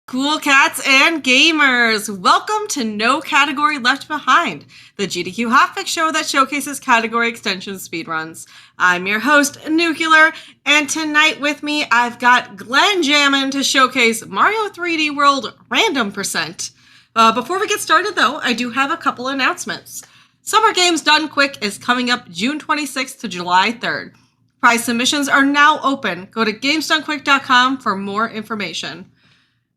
Cool cats and gamers, welcome to No Category Left Behind, the GDQ Hotfix show that showcases category extension speedruns. I'm your host, Nuclear, and tonight with me I've got Glennjaamin to showcase Mario 3D World Random Percent. Before we get started though, I do have a couple announcements. Summer Games Done Quick is coming up June 26th to July 3rd. Prize submissions are now open. Go to gamesdonequick.com for more information.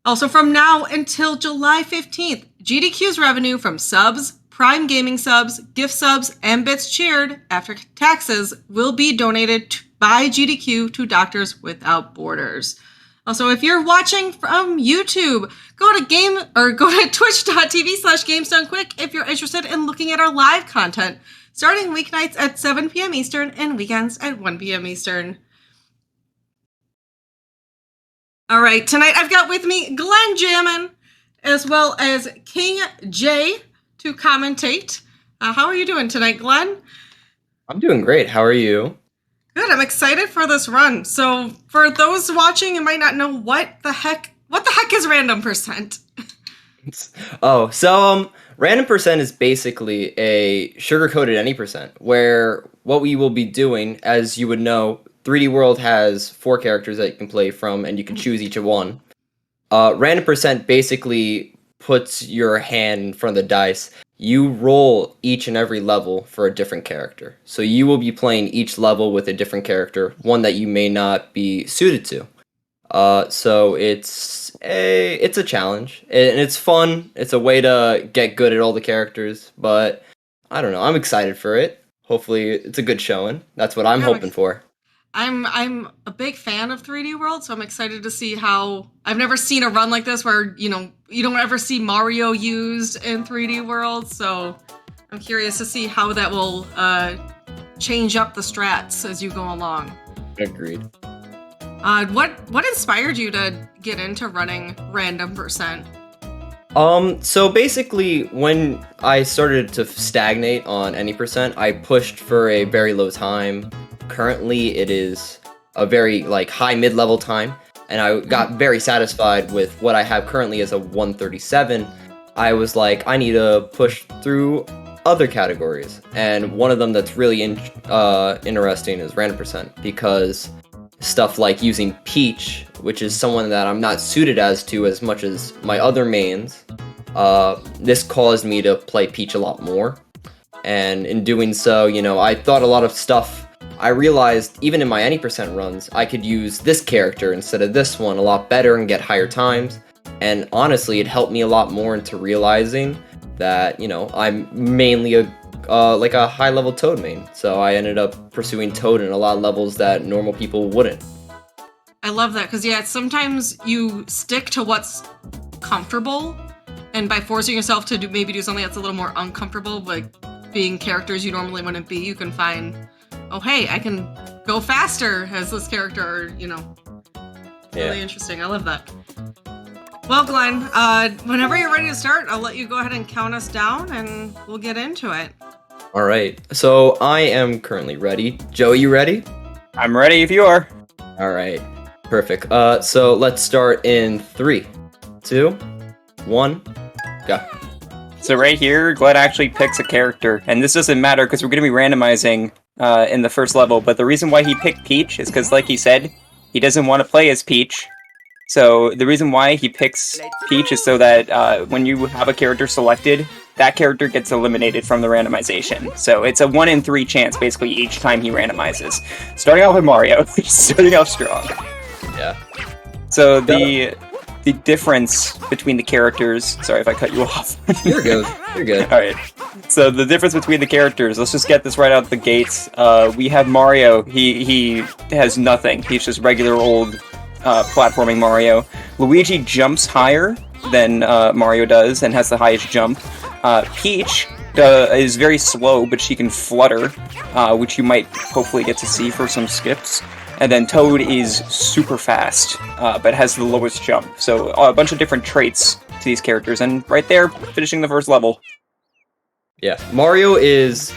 Also, from now until July 15th, GDQ's revenue from subs, Prime Gaming subs, gift subs, and bits cheered after taxes will be donated by GDQ to Doctors Without Borders. Also, if you're watching from YouTube, go to twitch.tv/GamesDoneQuick if you're interested in looking at our live content, starting weeknights at 7 p.m. Eastern and weekends at 1 p.m. Eastern. All right, tonight I've got with me Glennjaamin as well as KingJ to commentate. How are you doing tonight, Glenn? I'm doing great. How are you? Good. I'm excited for this run. So, for those watching who might not know what the heck is random percent? Random percent is basically a sugar-coated any percent, where what we will be doing, as you would know, 3D World has 4 characters that you can play from, and you can choose each one. Random percent basically puts your hand in front of the dice. You roll each and every level for a different character. So you will be playing each level with a different character, one that you may not be suited to. So it's a challenge, and it's fun. It's a way to get good at all the characters, but I don't know. I'm excited for it. Hopefully it's a good showing. That's what I'm hoping for. I'm a big fan of 3D World, so I'm excited to see how... I've never seen a run like this where, you don't ever see Mario used in 3D World, so I'm curious to see how that will change up the strats as you go along. Agreed. What inspired you to get into running random percent? So basically, when I started to stagnate on any percent, I pushed for a very low time. Currently, it is a very high mid-level time, and I got very satisfied with what I have currently as a 137. I was like, I need to push through other categories, and one of them that's really interesting is random percent, because stuff like using Peach, which is someone that I'm not suited as much as my other mains, this caused me to play Peach a lot more, and in doing so, I thought a lot of stuff. I realized, even in my any percent runs, I could use this character instead of this one a lot better and get higher times. And honestly, it helped me a lot more into realizing that, I'm mainly a high-level Toad main. So I ended up pursuing Toad in a lot of levels that normal people wouldn't. I love that, because sometimes you stick to what's comfortable, and by forcing yourself to maybe do something that's a little more uncomfortable, like being characters you normally wouldn't be, you can find... oh, hey, I can go faster as this character, Really interesting. I love that. Well, Glenn, whenever you're ready to start, I'll let you go ahead and count us down, and we'll get into it. All right. So I am currently ready. Joe, you ready? I'm ready if you are. All right. Perfect. So let's start in 3, 2, 1, go. So right here, Glenn actually picks a character, and this doesn't matter because we're going to be randomizing in the first level, but the reason why he picked Peach is because, like he said, he doesn't want to play as Peach. So the reason why he picks Peach is so that when you have a character selected, that character gets eliminated from the randomization. So it's a 1 in 3 chance, basically, each time he randomizes. Starting off with Mario, starting off strong. Yeah. So the difference between the characters... Sorry if I cut you off. You're good. You're good. Alright. So the difference between the characters, let's just get this right out the gates. We have Mario. He has nothing. He's just regular old platforming Mario. Luigi jumps higher than Mario does and has the highest jump. Peach is very slow, but she can flutter, which you might hopefully get to see for some skips. And then Toad is super fast, but has the lowest jump. So a bunch of different traits to these characters, and right there, finishing the first level. Yeah, Mario is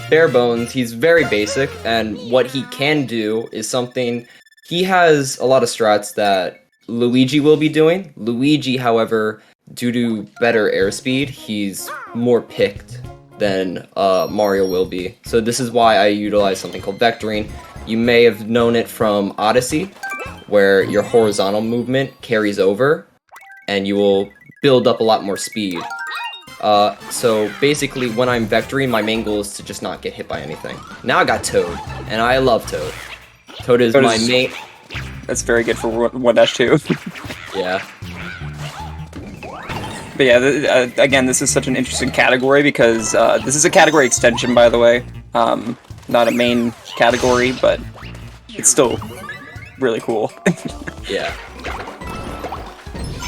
bare bones. He's very basic, and what he can do is something... He has a lot of strats that Luigi will be doing. Luigi, however, due to better airspeed, he's more picked than Mario will be. So this is why I utilize something called vectoring. You may have known it from Odyssey, where your horizontal movement carries over, and you will build up a lot more speed. So basically, when I'm vectoring, my main goal is to just not get hit by anything. Now I got Toad, and I love Toad. Toad is my main... That's very good for 1-2. Yeah. But yeah, again, this is such an interesting category because this is a category extension, by the way. Not a main category, but it's still really cool. Yeah.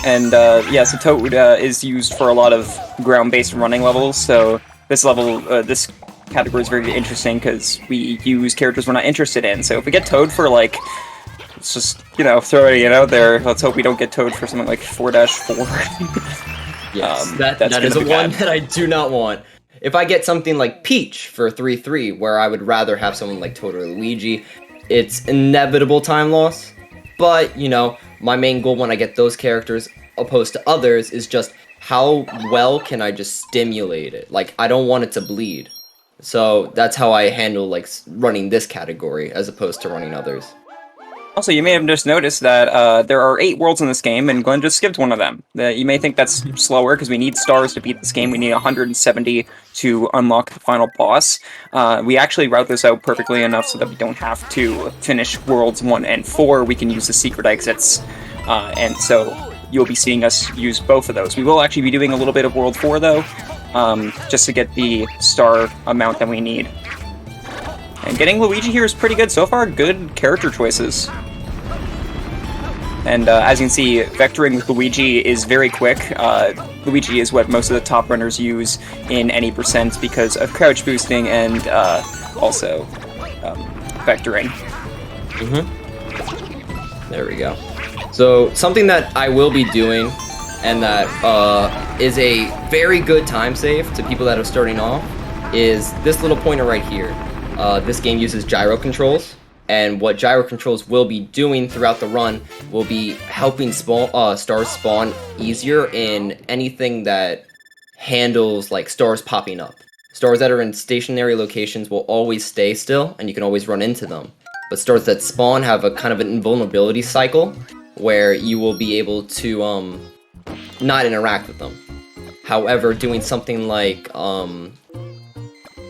And yeah, so Toad is used for a lot of ground-based running levels, so this level, this category is very interesting because we use characters we're not interested in. So if we get Toad for, like, let's just, you know, throwing it out there, let's hope we don't get Toad for something like 4-4. Yes, that is a one that I do not want. If I get something like Peach for 3-3, where I would rather have someone like Toad or Luigi, it's inevitable time loss. But, you know, my main goal when I get those characters, opposed to others, is just how well can I just stimulate it? Like, I don't want it to bleed. So that's how I handle, like, running this category, as opposed to running others. Also, you may have just noticed that there are 8 worlds in this game, and Glenn just skipped one of them. You may think that's slower, because we need stars to beat this game. We need 170 to unlock the final boss. We actually route this out perfectly enough so that we don't have to finish worlds 1 and 4. We can use the secret exits, and so you'll be seeing us use both of those. We will actually be doing a little bit of world 4, though, just to get the star amount that we need. And getting Luigi here is pretty good so far. Good character choices. And as you can see, vectoring with Luigi is very quick. Luigi is what most of the top runners use in any percent because of crouch boosting and also vectoring. There we go. So something that I will be doing, and that is a very good time save to people that are starting off, is this little pointer right here. This game uses gyro controls, and what gyro controls will be doing throughout the run will be helping stars spawn easier in anything that handles like stars popping up. Stars that are in stationary locations will always stay still, and you can always run into them. But stars that spawn have a kind of an invulnerability cycle, where you will be able to not interact with them. However, doing something like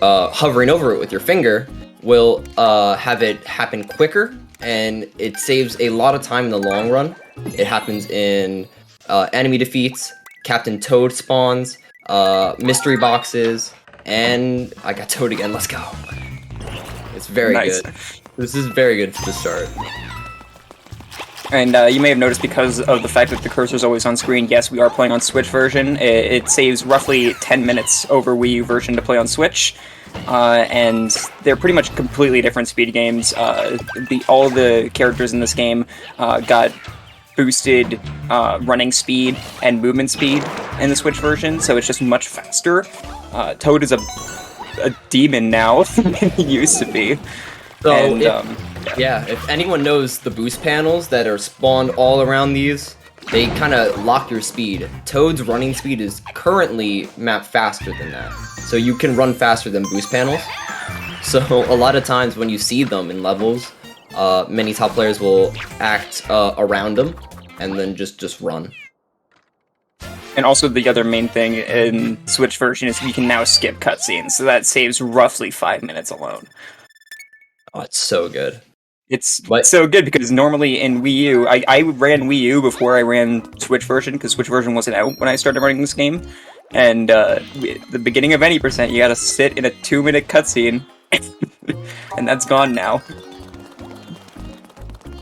hovering over it with your finger will have it happen quicker, and it saves a lot of time in the long run. It happens in enemy defeats, Captain Toad spawns, mystery boxes, and I got Toad again, let's go. It's very nice. good. This is very good to start. And you may have noticed because of the fact that the cursor is always on screen, yes, we are playing on Switch version. It saves roughly 10 minutes over Wii U version to play on Switch. And they're pretty much completely different speed games. All the characters in this game got boosted running speed and movement speed in the Switch version, so it's just much faster. Toad is a demon now than he used to be. So, and, if anyone knows the boost panels that are spawned all around these, they kind of lock your speed. Toad's running speed is currently mapped faster than that. So you can run faster than boost panels. So a lot of times when you see them in levels, many top players will act around them and then just run. And also the other main thing in Switch version is we can now skip cutscenes, so that saves roughly 5 minutes alone. Oh, it's so good. It's so good because normally in Wii U, I ran Wii U before I ran Switch version because Switch version wasn't out when I started running this game. And the beginning of any percent, you gotta sit in a 2-minute cutscene, and that's gone now.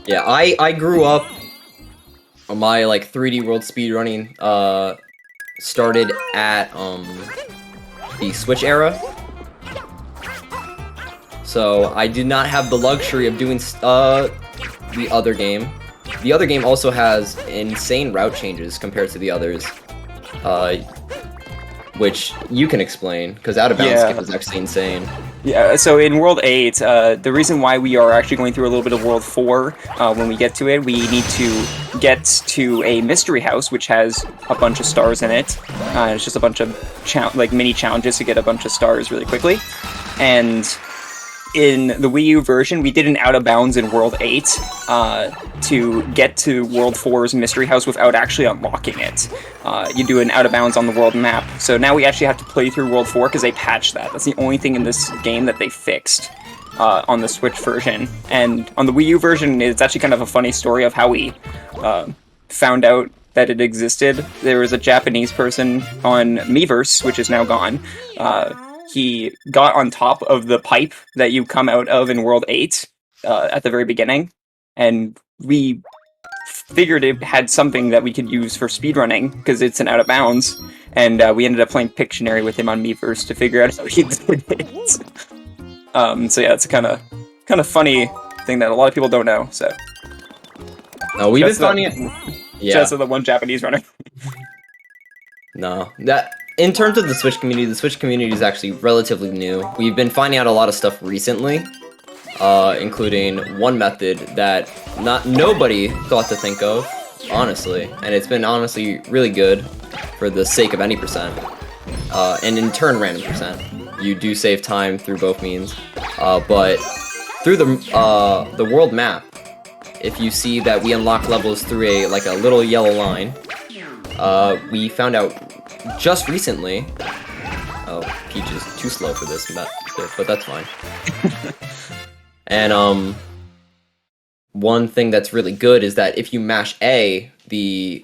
Yeah, I grew up, my like 3D World speedrunning started at the Switch era. So I did not have the luxury of doing the other game. The other game also has insane route changes compared to the others. which you can explain, because out of bounds skip is actually insane. Yeah, so in World 8, the reason why we are actually going through a little bit of World 4, when we get to it, we need to get to a mystery house, which has a bunch of stars in it. It's just a bunch of mini challenges to get a bunch of stars really quickly. And in the Wii U version, we did an out of bounds in World 8 to get to World 4's mystery house without actually unlocking it. You do an out of bounds on the world map. So now we actually have to play through World 4 because they patched that. That's the only thing in this game that they fixed on the Switch version. And on the Wii U version, it's actually kind of a funny story of how we found out that it existed. There was a Japanese person on Miiverse, which is now gone. He got on top of the pipe that you come out of in World 8 at the very beginning, and we figured it had something that we could use for speedrunning, because it's an out of bounds, and we ended up playing Pictionary with him on Miiverse to figure out how he did it. So yeah, it's a kind of funny thing that a lot of people don't know, so... No, we've been finding it... Yeah. Just the one Japanese runner. No, in terms of the Switch community is actually relatively new. We've been finding out a lot of stuff recently, including one method that nobody thought to think of, honestly, and it's been honestly really good for the sake of any percent, and in turn random percent. You do save time through both means, but through the world map, if you see that we unlock levels through a little yellow line, we found out just recently. Oh, Peach is too slow for this method, but that's fine. And one thing that's really good is that if you mash A, the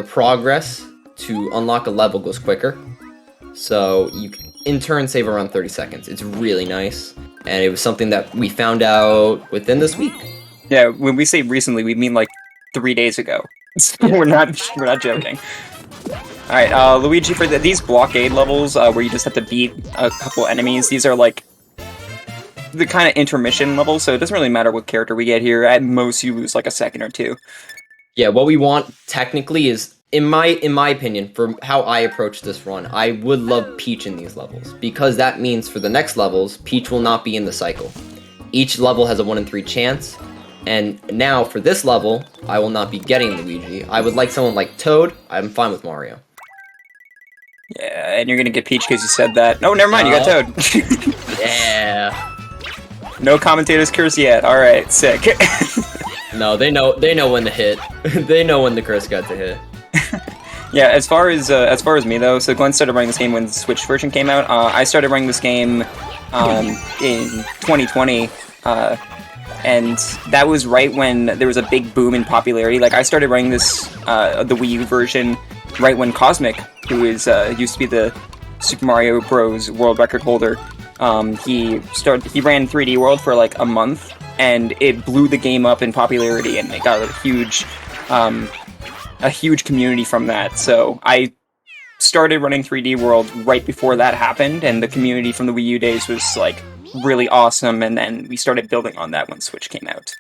progress to unlock a level goes quicker. So you in turn save around 30 seconds. It's really nice, and it was something that we found out within this week. Yeah, when we say recently, we mean like 3 days ago. we're not joking. All right, Luigi, for these blockade levels where you just have to beat a couple enemies, these are like the kind of intermission levels, so it doesn't really matter what character we get here. At most, you lose like a second or two. Yeah, what we want technically is, in my opinion, for how I approach this run, I would love Peach in these levels, because that means for the next levels, Peach will not be in the cycle. Each level has a 1 in 3 chance, and now for this level, I will not be getting Luigi. I would like someone like Toad. I'm fine with Mario. Yeah, and you're gonna get Peach because you said that. No, never mind, you got Toad. Yeah. No commentator's curse yet. All right, sick. No, they know when to hit. They know when the curse got to hit. Yeah, as far as me though, so Glenn started running this game when the Switch version came out. I started running this game in 2020, and that was right when there was a big boom in popularity. Like, I started running this the Wii U version right when Cosmic, who is used to be the Super Mario Bros. World record holder, he ran 3D World for like a month, and it blew the game up in popularity, and it got a huge community from that. So I started running 3D World right before that happened, and the community from the Wii U days was like really awesome, and then we started building on that when Switch came out.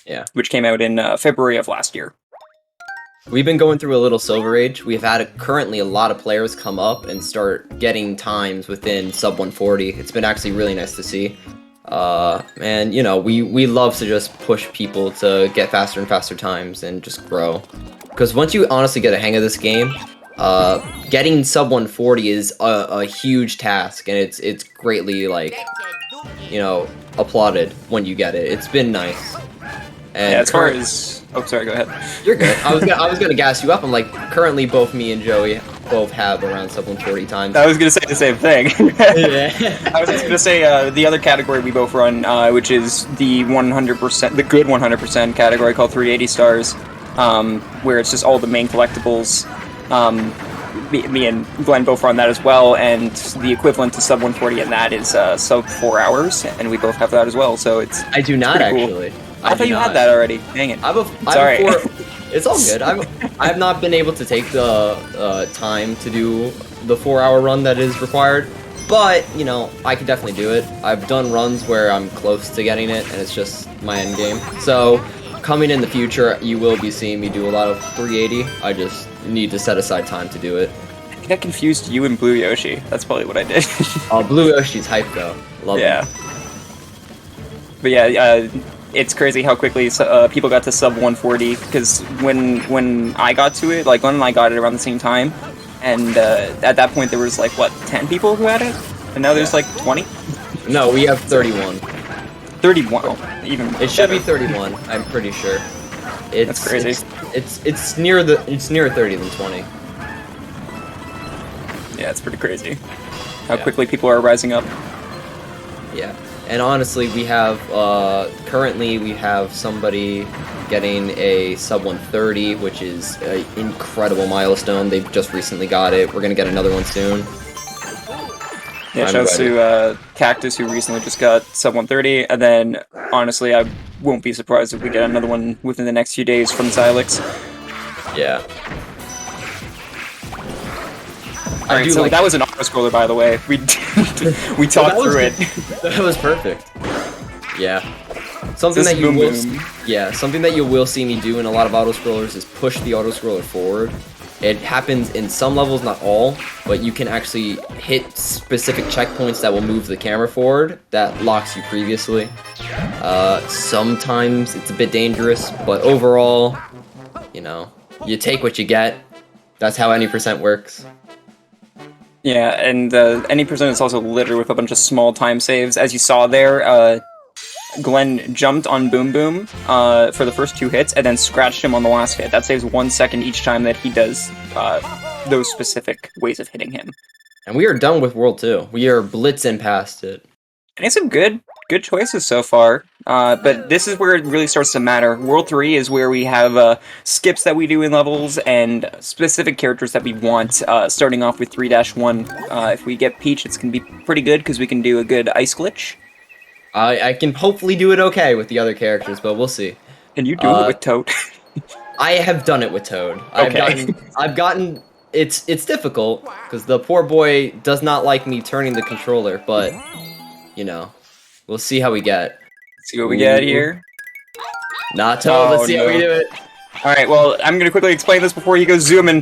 Yeah. Which came out in February of last year. We've been going through a little Silver Age. We've had currently a lot of players come up and start getting times within sub 140. It's been actually really nice to see. And you know, we love to just push people to get faster and faster times and just grow. Because once you honestly get a hang of this game, getting sub 140 is a huge task, and it's greatly, like, you know, applauded when you get it. It's been nice. And yeah, as far as... Oh, sorry, go ahead. You're good. I was gonna gas you up. I'm like, currently both me and Joey both have around sub 140 times. I was gonna say the same thing. Yeah. I was just gonna say the other category we both run, which is the 100%, the good 100% category called 380 stars, where it's just all the main collectibles. Me and Glenn both run that as well, and the equivalent to sub 140 in that is sub 4 hours, and we both have that as well. So it's I do not actually. Cool. I thought you had that already. Dang it. Sorry. It's all good. I've not been able to take the time to do the 4-hour run that is required, but you know, I could definitely do it. I've done runs where I'm close to getting it, and it's just my end game. So coming in the future, you will be seeing me do a lot of 380. I just need to set aside time to do it. got confused you and Blue Yoshi. That's probably what I did. Oh, Blue Yoshi's hype though. Love Yeah. him. But yeah, it's crazy how quickly people got to sub 140, because when I got to it, like Glenn and I got it around the same time, and at that point there was like, what, 10 people who had it? And now there's like 20? No, we have 31. 31. Even It should be better. 31. I'm pretty sure. It's That's crazy. It's nearer 30 than 20. Yeah, it's pretty crazy how Yeah. quickly people are rising up. Yeah. And honestly, we have currently we have somebody getting a sub 130, which is an incredible milestone. They've just recently got it. We're gonna get another one soon. Yeah, I'm shouts ready. to Cactus, who recently just got sub 130, and then honestly, I won't be surprised if we get another one within the next few days from Xylix. Yeah. Alright, so that was an auto-scroller, by the way. We we talked through it. That was perfect. Yeah. Something This that you boom will boom. something that you will see me do in a lot of auto scrollers is push the auto scroller forward. It happens in some levels, not all, but you can actually hit specific checkpoints that will move the camera forward that locks you previously. Sometimes it's a bit dangerous, but overall, you know, you take what you get. That's how any percent works. Yeah, and any percent is also littered with a bunch of small time saves. As you saw there, Glenn jumped on Boom Boom for the first 2 hits, and then scratched him on the last hit. That saves 1 second each time that he does those specific ways of hitting him. And we are done with World 2. We are blitzing past it. And it's some good choices so far. But this is where it really starts to matter. World 3 is where we have skips that we do in levels and specific characters that we want, starting off with 3-1. If we get Peach, it's going to be pretty good because we can do a good ice glitch. I can hopefully do it okay with the other characters, but we'll see. And you do it with Toad. I have done it with Toad. Okay. I've gotten it's difficult because the poor boy does not like me turning the controller, but you know, we'll see how we get. See what we get here. Not Toad. Oh, Let's see how we no. do it. Alright, well, I'm going to quickly explain this before he goes zooming.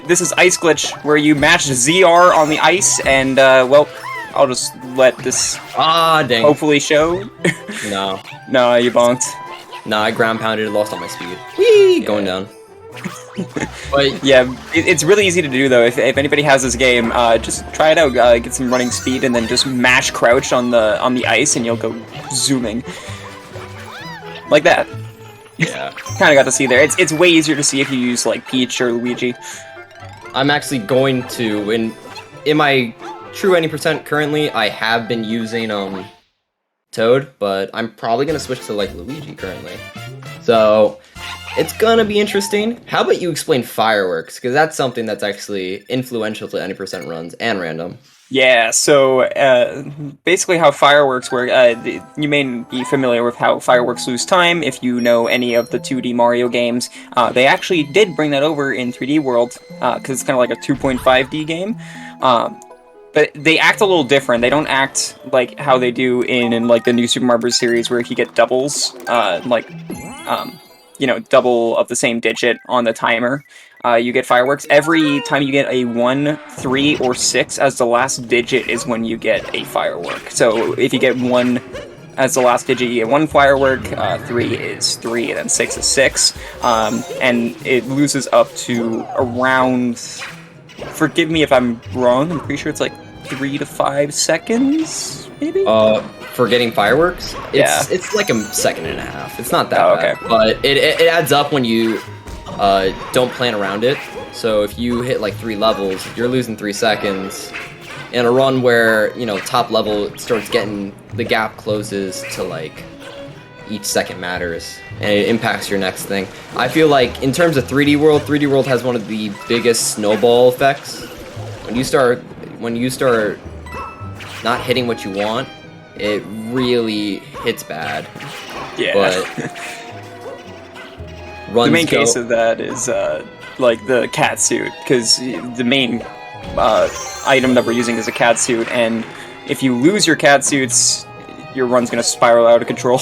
This is Ice Glitch, where you match ZR on the ice, and, well, I'll just let this Ah, dang. hopefully show. No, No, you bonked. no, I ground pounded, lost all my speed. Whee, going down. But Yeah, it's really easy to do, though. If anybody has this game, just try it out. Get some running speed, and then just mash crouch on the ice, and you'll go zooming. Like that. yeah, Kind of got to see there. It's way easier to see if you use, like, Peach or Luigi. I'm actually going to in my true 90% currently. I have been using Toad, but I'm probably gonna switch to like Luigi currently. So it's gonna be interesting. How about you explain fireworks? Because that's something that's actually influential to any percent runs and random. Yeah, so basically how fireworks work, you may be familiar with how fireworks lose time if you know any of the 2D Mario games. They actually did bring that over in 3D World, because it's kind of like a 2.5D game. But they act a little different. They don't act like how they do in like the new Super Mario Bros. Series, where if you get doubles, you know, double of the same digit on the timer, you get fireworks. Every time you get a 1, 3, or 6 as the last digit is when you get a firework. So if you get 1 as the last digit, you get 1 firework, 3 is 3, and then 6 is 6. And it loses up to around, forgive me if I'm wrong, I'm pretty sure it's like 3 to 5 seconds, maybe? For getting fireworks, Yeah. it's like a second and a half. It's not that Oh, bad, okay. but it adds up when you don't plan around it. So if you hit like 3 levels, you're losing 3 seconds. In a run where, you know, top level starts getting, the gap closes to like each second matters, and it impacts your next thing. I feel like in terms of 3D World has one of the biggest snowball effects. When you start not hitting what you want, it really hits bad. Yeah. But runs The main go- case of that is like the cat suit, because the main item that we're using is a cat suit, and if you lose your cat suits, your run's gonna spiral out of control.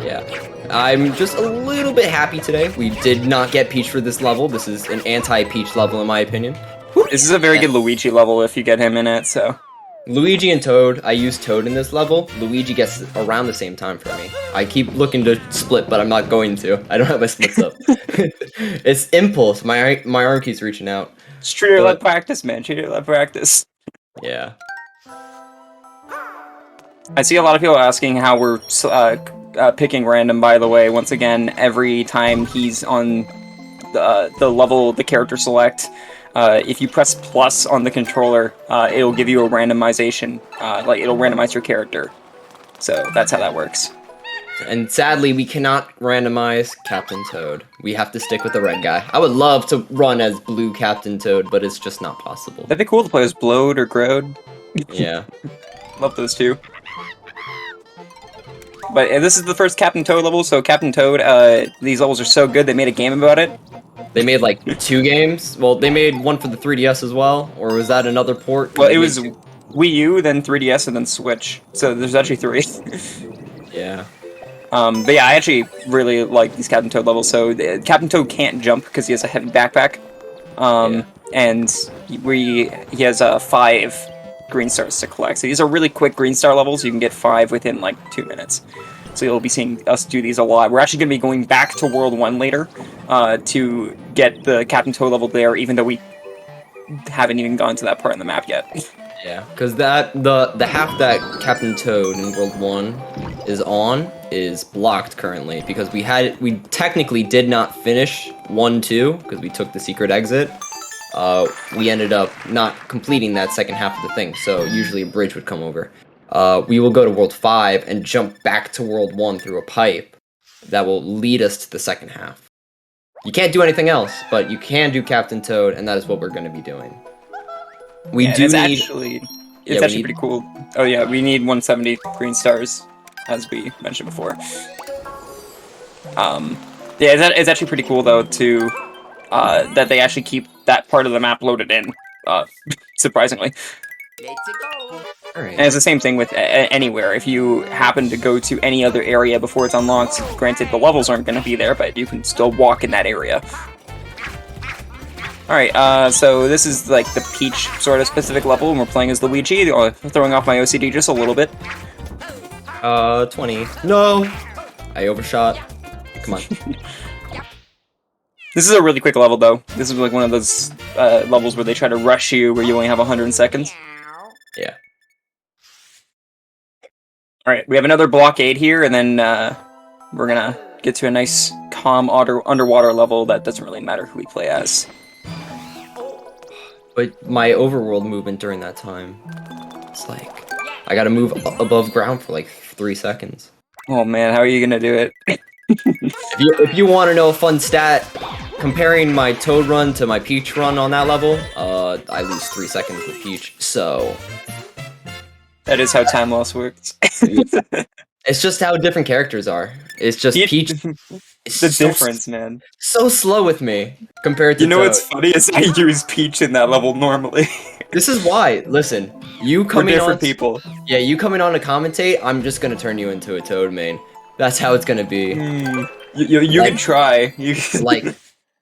Yeah. I'm just a little bit happy today. We did not get Peach for this level. This is an anti-Peach level in my opinion. This is a very good Luigi level if you get him in it, so... Luigi and Toad, I use Toad in this level. Luigi gets around the same time for me. I keep looking to split, but I'm not going to. I don't have my splits up. It's impulse. My arm keeps reaching out. Just treat it like practice, man. Treat it like practice. Yeah. I see a lot of people asking how we're picking random, by the way. Once again, every time he's on the level the character select, if you press plus on the controller, it'll give you a randomization. Like, it'll randomize your character. So that's how that works. And sadly, we cannot randomize Captain Toad. We have to stick with the red guy. I would love to run as blue Captain Toad, but it's just not possible. That'd be cool to play as Blowed or Grode. Yeah. Love those two. But this is the first Captain Toad level, so Captain Toad, these levels are so good they made a game about it. They made like 2 games. Well, they made one for the 3DS as well, or was that another port? Well, it was Wii U, then 3DS, and then Switch. So there's actually 3. Yeah. But yeah, I actually really like these Captain Toad levels. So Captain Toad can't jump because he has a heavy backpack. And he has 5 green stars to collect. So these are really quick green star levels. You can get 5 within like 2 minutes. So you'll be seeing us do these a lot. We're actually going to be going back to World 1 later to get the Captain Toad level there, even though we haven't even gone to that part in the map yet. Yeah, because the half that Captain Toad in World 1 is on is blocked currently because we technically did not finish 1-2 because we took the secret exit. We ended up not completing that second half of the thing, so usually a bridge would come over. We will go to World 5 and jump back to World 1 through a pipe that will lead us to the second half. You can't do anything else, but you can do Captain Toad, and that is what we're going to be doing. It's actually pretty cool. Oh yeah, we need 170 green stars, as we mentioned before. It's actually pretty cool though to that they actually keep that part of the map loaded in. Surprisingly. Alright. And it's the same thing with anywhere. If you happen to go to any other area before it's unlocked, granted the levels aren't going to be there, but you can still walk in that area. Alright, so this is like the Peach sort of specific level, and we're playing as Luigi, throwing off my OCD just a little bit. 20. No! I overshot. Come on. This is a really quick level, though. This is like one of those levels where they try to rush you, where you only have 100 seconds. Yeah. Alright, we have another blockade here, and then we're gonna get to a nice, calm underwater level that doesn't really matter who we play as. But my overworld movement during that time, it's like, I gotta move above ground for like 3 seconds. Oh man, how are you gonna do it? If you want to know a fun stat, comparing my Toad run to my Peach run on that level, I lose 3 seconds with Peach, so... That is how time loss works. It's just how different characters are. It's just Peach... It's the difference, man. So slow with me, compared to You know Toad. what's funny is I use Peach in that level normally. This is why, listen, you coming We're different on... people. Yeah, you coming on to commentate, I'm just gonna turn you into a Toad main. That's how it's gonna be. You Like- can try. Like,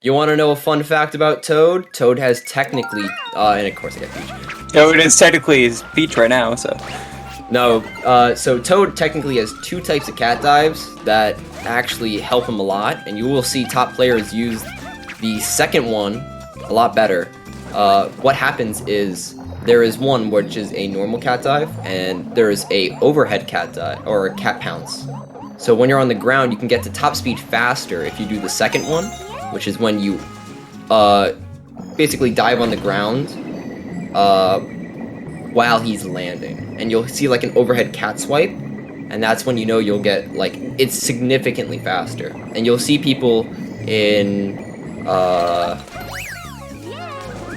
you want to know a fun fact about Toad? Toad has technically, and of course I got Peach. No, it is technically his Peach right now, so... No, so Toad technically has 2 types of cat dives that actually help him a lot, and you will see top players use the second one a lot better. What happens is, there is one which is a normal cat dive, and there is a overhead cat dive, or a cat pounce. So when you're on the ground, you can get to top speed faster if you do the second one, which is when you basically dive on the ground while he's landing. And you'll see like an overhead cat swipe, and that's when you know you'll get, like, it's significantly faster. And you'll see people in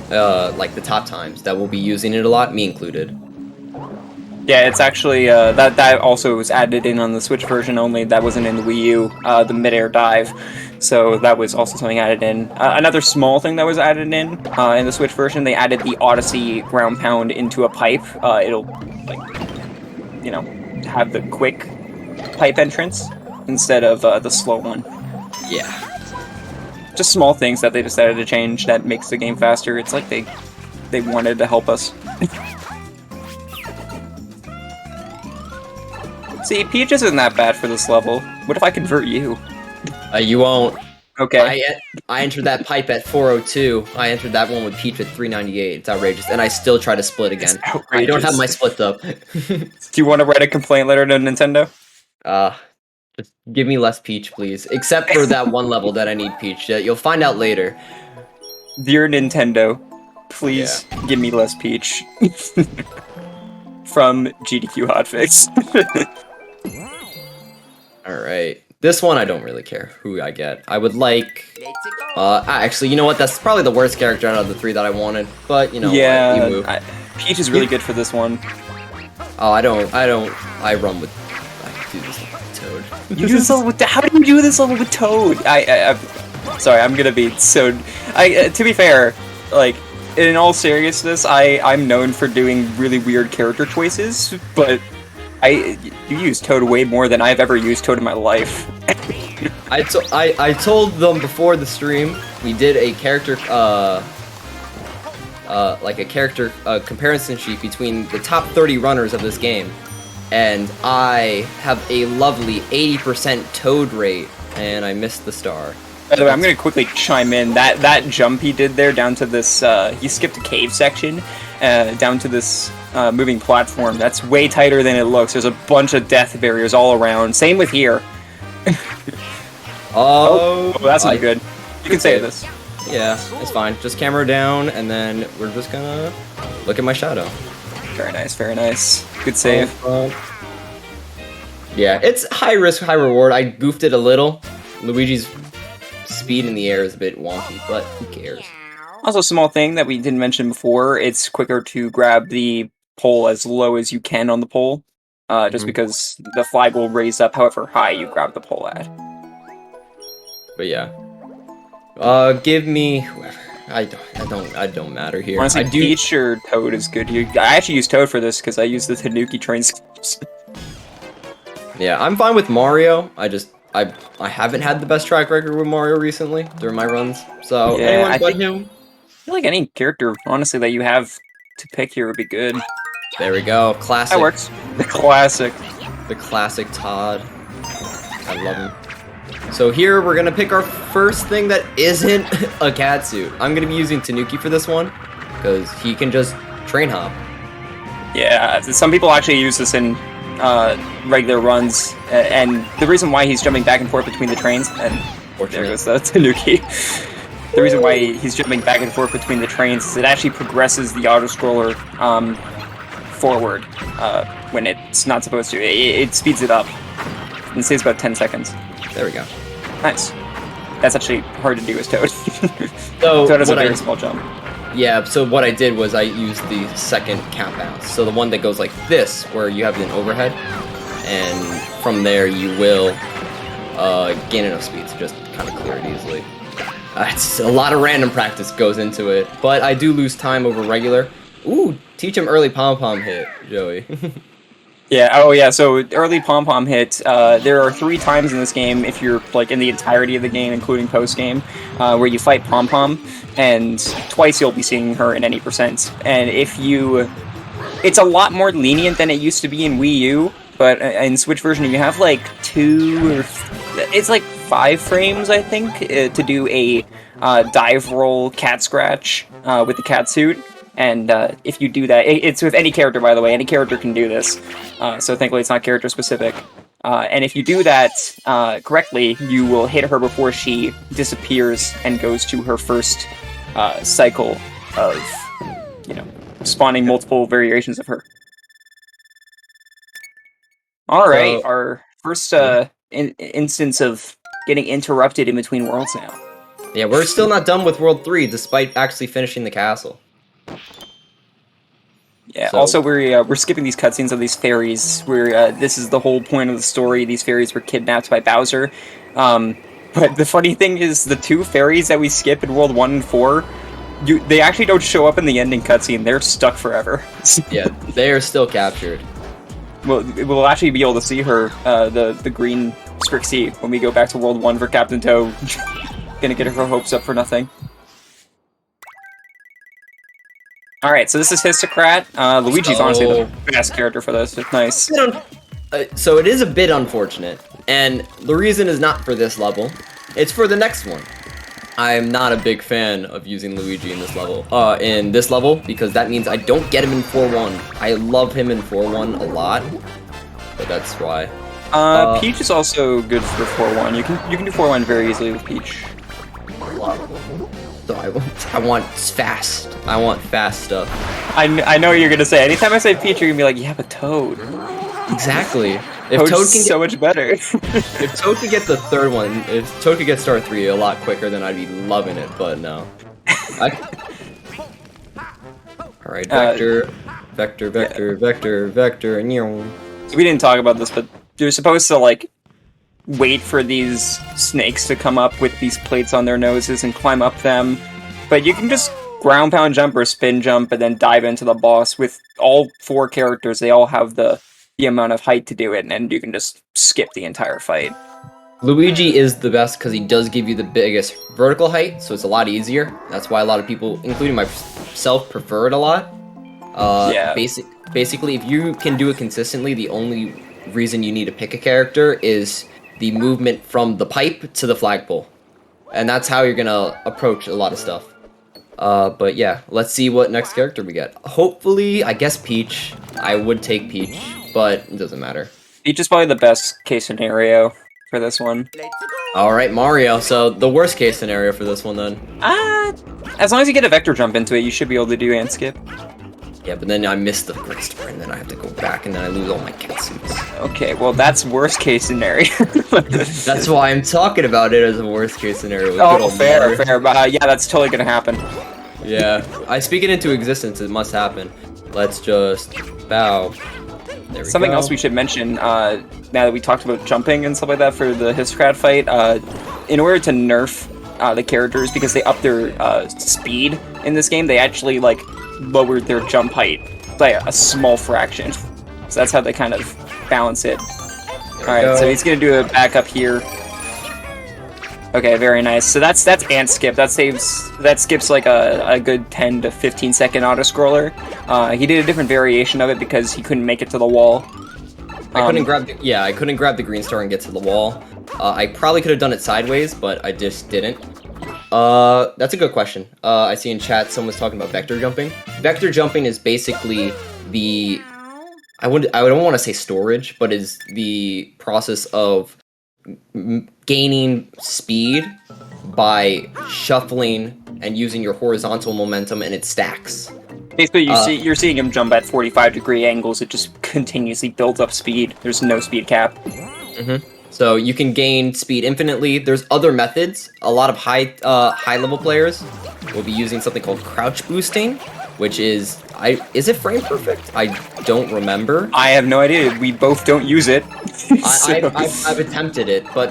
like the top times that will be using it a lot, me included. Yeah, it's actually, that also was added in on the Switch version only. That wasn't in the Wii U, the mid-air dive. So that was also something added in. Another small thing that was added in the Switch version, they added the Odyssey ground pound into a pipe. It'll, like, you know, have the quick pipe entrance instead of the slow one. Yeah. Just small things that they decided to change that makes the game faster. It's like they they wanted to help us. See, Peach isn't that bad for this level. What if I convert you? You won't. Okay. I entered that pipe at 402. I entered that one with Peach at 398. It's outrageous. And I still try to split again. I don't have my splits up. Do you want to write a complaint letter to Nintendo? Just give me less Peach, please. Except for that one level that I need Peach. You'll find out later. Dear Nintendo, please give me less Peach. From GDQ Hotfix. Alright. This one I don't really care who I get. I would like... actually, you know what? That's probably the worst character out of the three that I wanted. But, you know, yeah, Peach is really good for this one. Oh, I run with... I do this with Toad. You do this level with... How do you do this level with Toad? Sorry, I'm gonna be so... to be fair, like, in all seriousness, I'm known for doing really weird character choices, but you use Toad way more than I've ever used Toad in my life. I told them before the stream, we did a character, comparison sheet between the top 30 runners of this game, and I have a lovely 80% Toad rate, and I missed the star. By the way, I'm gonna quickly chime in. That jump he did there down to this, he skipped a cave section, down to this moving platform. That's way tighter than it looks. There's a bunch of death barriers all around. Same with here. Oh, that's not good. You can save this. Yeah, it's fine. Just camera down, and then we're just gonna look at my shadow. Very nice, very nice. Good save. Yeah, it's high risk, high reward. I goofed it a little. Luigi's speed in the air is a bit wonky, but who cares? Also, a small thing that we didn't mention before, it's quicker to grab the pole as low as you can on the pole, just because the flag will raise up however high you grab the pole at. But yeah. Give me whoever. I don't matter here. Honestly, Peach or Toad is good here. I actually use Toad for this because I use the Tanuki train skips. Yeah, I'm fine with Mario. I haven't had the best track record with Mario recently during my runs, so yeah, anyone but him. I feel like any character, honestly, that you have to pick here would be good. There we go, classic. That works. The classic. The classic Todd. I love him. So here we're gonna pick our first thing that isn't a catsuit. I'm gonna be using Tanuki for this one because he can just train hop. Yeah, some people actually use this in regular runs, and the reason why he's jumping back and forth between the trains, and there goes the Tanuki. The reason why he's jumping back and forth between the trains is it actually progresses the auto-scroller forward when it's not supposed to. It speeds it up and saves about 10 seconds. There we go. Nice. That's actually hard to do as Toad. So Toad has a very small jump. Yeah, so what I did was I used the second count bounce. So the one that goes like this, where you have an overhead, and from there you will gain enough speed to just kind of clear it easily. It's a lot of random practice goes into it, but I do lose time over regular. Ooh, teach him early pom-pom hit, Joey. Yeah, oh yeah, so early pom-pom hit, there are 3 times in this game, if you're, like, in the entirety of the game, including post-game, where you fight pom-pom, and twice you'll be seeing her in any percent. And if you... It's a lot more lenient than it used to be in Wii U, but in Switch version you have, like, 2 or... It's like 5 frames, I think, to do a dive roll cat scratch with the cat suit. And if you do that, it's with any character, by the way. Any character can do this. So thankfully it's not character specific. And if you do that correctly, you will hit her before she disappears and goes to her first cycle of, you know, spawning multiple variations of her. Alright, so, our first instance of getting interrupted in between worlds now. Yeah, we're still not done with World 3, despite actually finishing the castle. Yeah. So, also, we're skipping these cutscenes of these fairies. This is the whole point of the story. These fairies were kidnapped by Bowser. But the funny thing is, the 2 fairies that we skip in World 1 and 4, they actually don't show up in the ending cutscene. They're stuck forever. Yeah, they are still captured. We'll actually be able to see her, the green Strixie, when we go back to World 1 for Captain Toad. Gonna get her hopes up for nothing. All right, so this is Histocrat. Luigi's honestly the best character for this. It's nice. So it is a bit unfortunate, and the reason is not for this level. It's for the next one. I'm not a big fan of using Luigi in this level, because that means I don't get him in 4-1. I love him in 4-1 a lot, but that's why. Peach is also good for 4-1. You can do 4-1 very easily with Peach. So I want fast. I want fast stuff. I know what you're gonna say. Anytime I say Peach, you're gonna be like, yeah, but Toad. Exactly. If Toad's Toad can so much better. if Toad could get the third one, if Toad could get star 3 a lot quicker, then I'd be loving it. But no. All right, vector, vector, and We didn't talk about this, but you're supposed to like wait for these snakes to come up with these plates on their noses and climb up them. But you can just ground pound jump or spin jump and then dive into the boss. With all 4 characters, they all have the amount of height to do it, and you can just skip the entire fight. Luigi is the best because he does give you the biggest vertical height, so it's a lot easier. That's why a lot of people, including myself, prefer it a lot. Yeah. Basically, if you can do it consistently, the only reason you need to pick a character is the movement from the pipe to the flagpole. And that's how you're gonna approach a lot of stuff. But yeah, let's see what next character we get. Hopefully, I guess Peach. I would take Peach, but it doesn't matter. Peach is probably the best case scenario for this one. Alright, Mario. So, the worst case scenario for this one then. As long as you get a vector jump into it, you should be able to do and skip. Yeah, but then I miss the great story, and then I have to go back, and then I lose all my cat suits. Okay, well that's worst case scenario. That's why I'm talking about it as a worst case scenario. Oh, fair, but yeah, that's totally gonna happen. Yeah, I speak it into existence. It must happen. Let's just bow. There we Something go. else we should mention, now that we talked about jumping and stuff like that for the Histocrat fight, in order to nerf the characters, because they up their speed in this game, they actually like lowered their jump height by a small fraction. So that's how they kind of balance it. Alright, so he's gonna do a backup here. Okay, very nice. So that's ant skip. That skips like a good 10 to 15 second auto scroller. He did a different variation of it because he couldn't make it to the wall. I couldn't grab the green star and get to the wall. I probably could have done it sideways, but I just didn't. That's a good question. I see in chat someone's talking about vector jumping. Vector jumping is basically the I don't want to say storage, but is the process of gaining speed by shuffling and using your horizontal momentum, and it stacks. Basically, you're seeing him jump at 45-degree angles. It just continuously builds up speed. There's no speed cap. Mm-hmm. So you can gain speed infinitely. There's other methods. A lot of high level players will be using something called crouch boosting, which is it frame perfect? I don't remember. I have no idea. We both don't use it. I've attempted it, but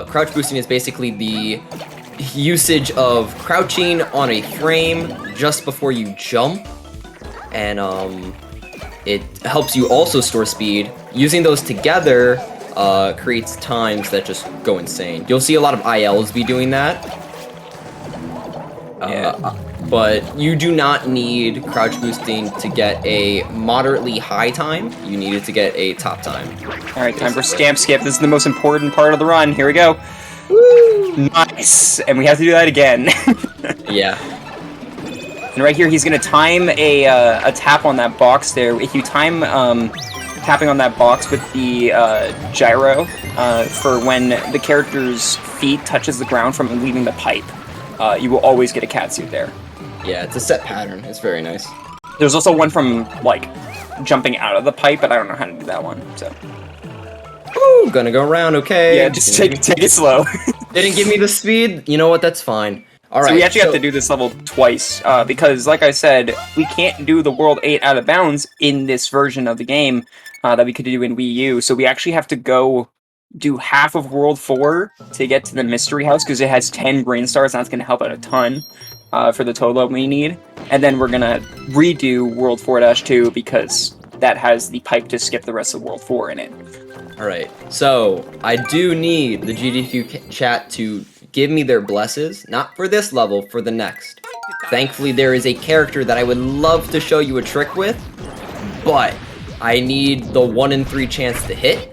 crouch boosting is basically the usage of crouching on a frame just before you jump, and it helps you also store speed. Using those together creates times that just go insane. You'll see a lot of ILs be doing that. But you do not need crouch boosting to get a moderately high time. You need it to get a top time. Alright, time for Scamp Skip. This is the most important part of the run. Here we go. Woo! Nice! And we have to do that again. Yeah. And right here, he's going to time a tap on that box there. If you time tapping on that box with the gyro for when the character's feet touches the ground from leaving the pipe, you will always get a catsuit there. Yeah, it's a set pattern. It's very nice. There's also one from, like, jumping out of the pipe, but I don't know how to do that one, so. Woo! Gonna go around, okay. Yeah, just take it slow. Didn't give me the speed. You know what? That's fine. Alright. So we actually have to do this level twice, because, like I said, we can't do the World 8 out of bounds in this version of the game that we could do in Wii U, so we actually have to go do half of World 4 to get to the Mystery House, because it has 10 brain stars, and that's going to help out a ton for the total we need. And then we're going to redo World 4-2, because that has the pipe to skip the rest of World 4 in it. Alright, so I do need the GDQ chat to give me their blesses, not for this level, for the next. Thankfully, there is a character that I would love to show you a trick with, but I need the 1 in 3 chance to hit.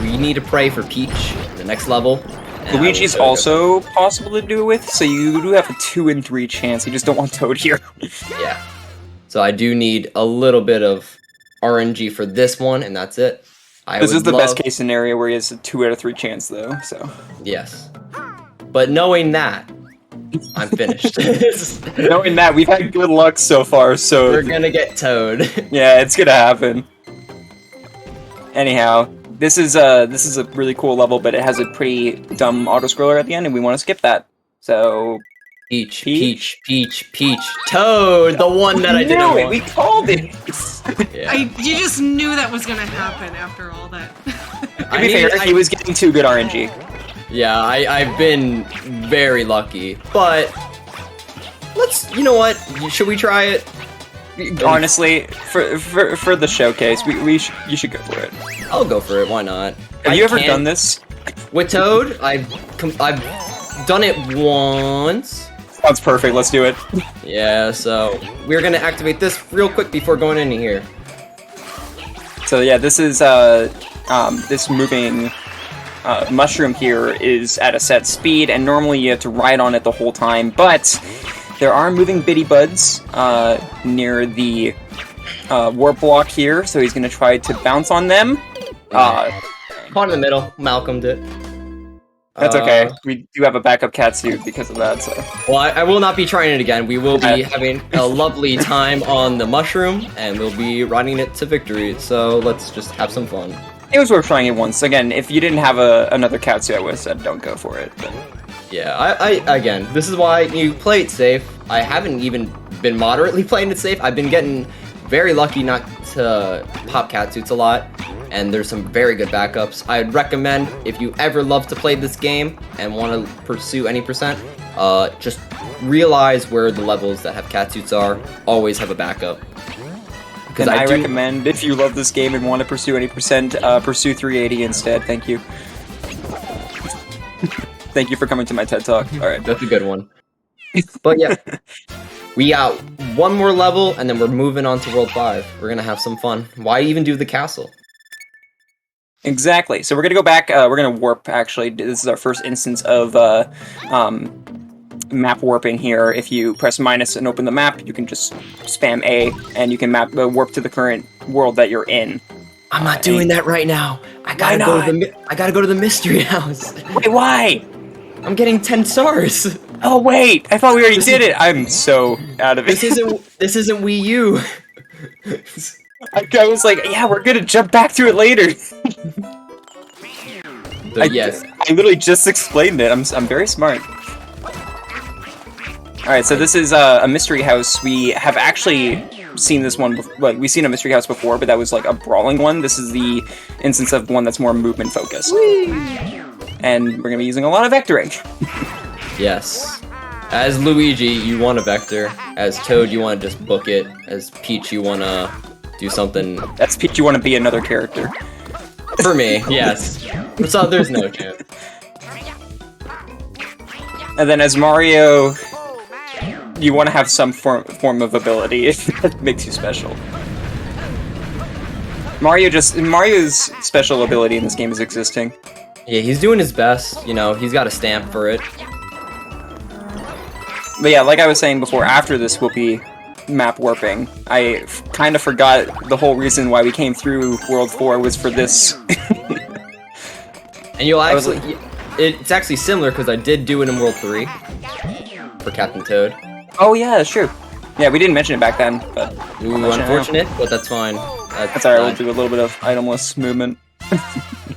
We need to pray for Peach, the next level. Luigi's also possible to do it with, so you do have a 2 in 3 chance. You just don't want Toad here. Yeah. So I do need a little bit of RNG for this one, and that's it. This is the best case scenario where he has a 2 out of 3 chance, though. So yes. But knowing that, I'm finished. knowing that, we've had good luck so far, so we're gonna get Toad. Yeah, it's gonna happen. Anyhow, this is a really cool level, but it has a pretty dumb auto-scroller at the end, and we want to skip that. So Peach, Toad, the one that I didn't want. We called it. Yeah. You just knew that was gonna happen after all that. To be fair, he was getting 2 good RNG. Yeah, I've been very lucky, but you know what? Should we try it? Honestly, for the showcase, you should go for it. I'll go for it. Why not? Have you ever done this with Toad? I've done it once. That's perfect. Let's do it. Yeah. So we're gonna activate this real quick before going in here. So yeah, this is this moving mushroom here is at a set speed, and normally you have to ride on it the whole time, but there are moving bitty buds near the warp block here, so he's going to try to bounce on them. Caught in the middle. Malcolmed it. That's okay. We do have a backup catsuit because of that, so... Well, I will not be trying it again. We will be having a lovely time on the mushroom, and we'll be riding it to victory, so let's just have some fun. It was worth trying it once. Again, if you didn't have another catsuit, I would have said don't go for it. But... Yeah, again, this is why you play it safe. I haven't even been moderately playing it safe. I've been getting very lucky not to pop catsuits a lot, and there's some very good backups. I'd recommend, if you ever love to play this game and want to pursue any percent, just realize where the levels that have catsuits are. Always have a backup. And I recommend, if you love this game and want to pursue any percent, pursue 380 instead. Thank you. Thank you for coming to my TED Talk. Alright. That's a good one. But yeah, we got one more level, and then we're moving on to World 5. We're gonna have some fun. Why even do the castle? Exactly. So we're gonna go back, we're gonna warp, actually. This is our first instance of, map warping here. If you press minus and open the map, you can just spam A, and you can warp to the current world that you're in. I'm not doing that right now. I gotta go to the mystery house. Wait, why? I'm getting 10 stars. Oh wait, I thought we already did it. I'm so out of it. This isn't Wii U. I was like, yeah, we're gonna jump back to it later. Yes, I literally just explained it. I'm very smart. All right, so this is a mystery house. We have actually seen this one. We've seen a mystery house before, but that was like a brawling one. This is the instance of one that's more movement focused. Whee! And we're gonna be using a lot of vectoring. Yes. As Luigi, you want a vector. As Toad, you want to just book it. As Peach, you want to do something. That's Peach, you want to be another character. For me, yes. So there's no chance. And then as Mario, you want to have some form of ability if that makes you special. Mario's special ability in this game is existing. Yeah, he's doing his best. You know, he's got a stamp for it. But yeah, like I was saying before, after this will be map warping. I kind of forgot the whole reason why we came through World 4 was for this. And you'll actually... It's actually similar, because I did do it in World 3. For Captain Toad. Oh yeah, that's true. Yeah, we didn't mention it back then, but... Ooh, unfortunate, but that's fine. That's alright, we'll do a little bit of itemless movement.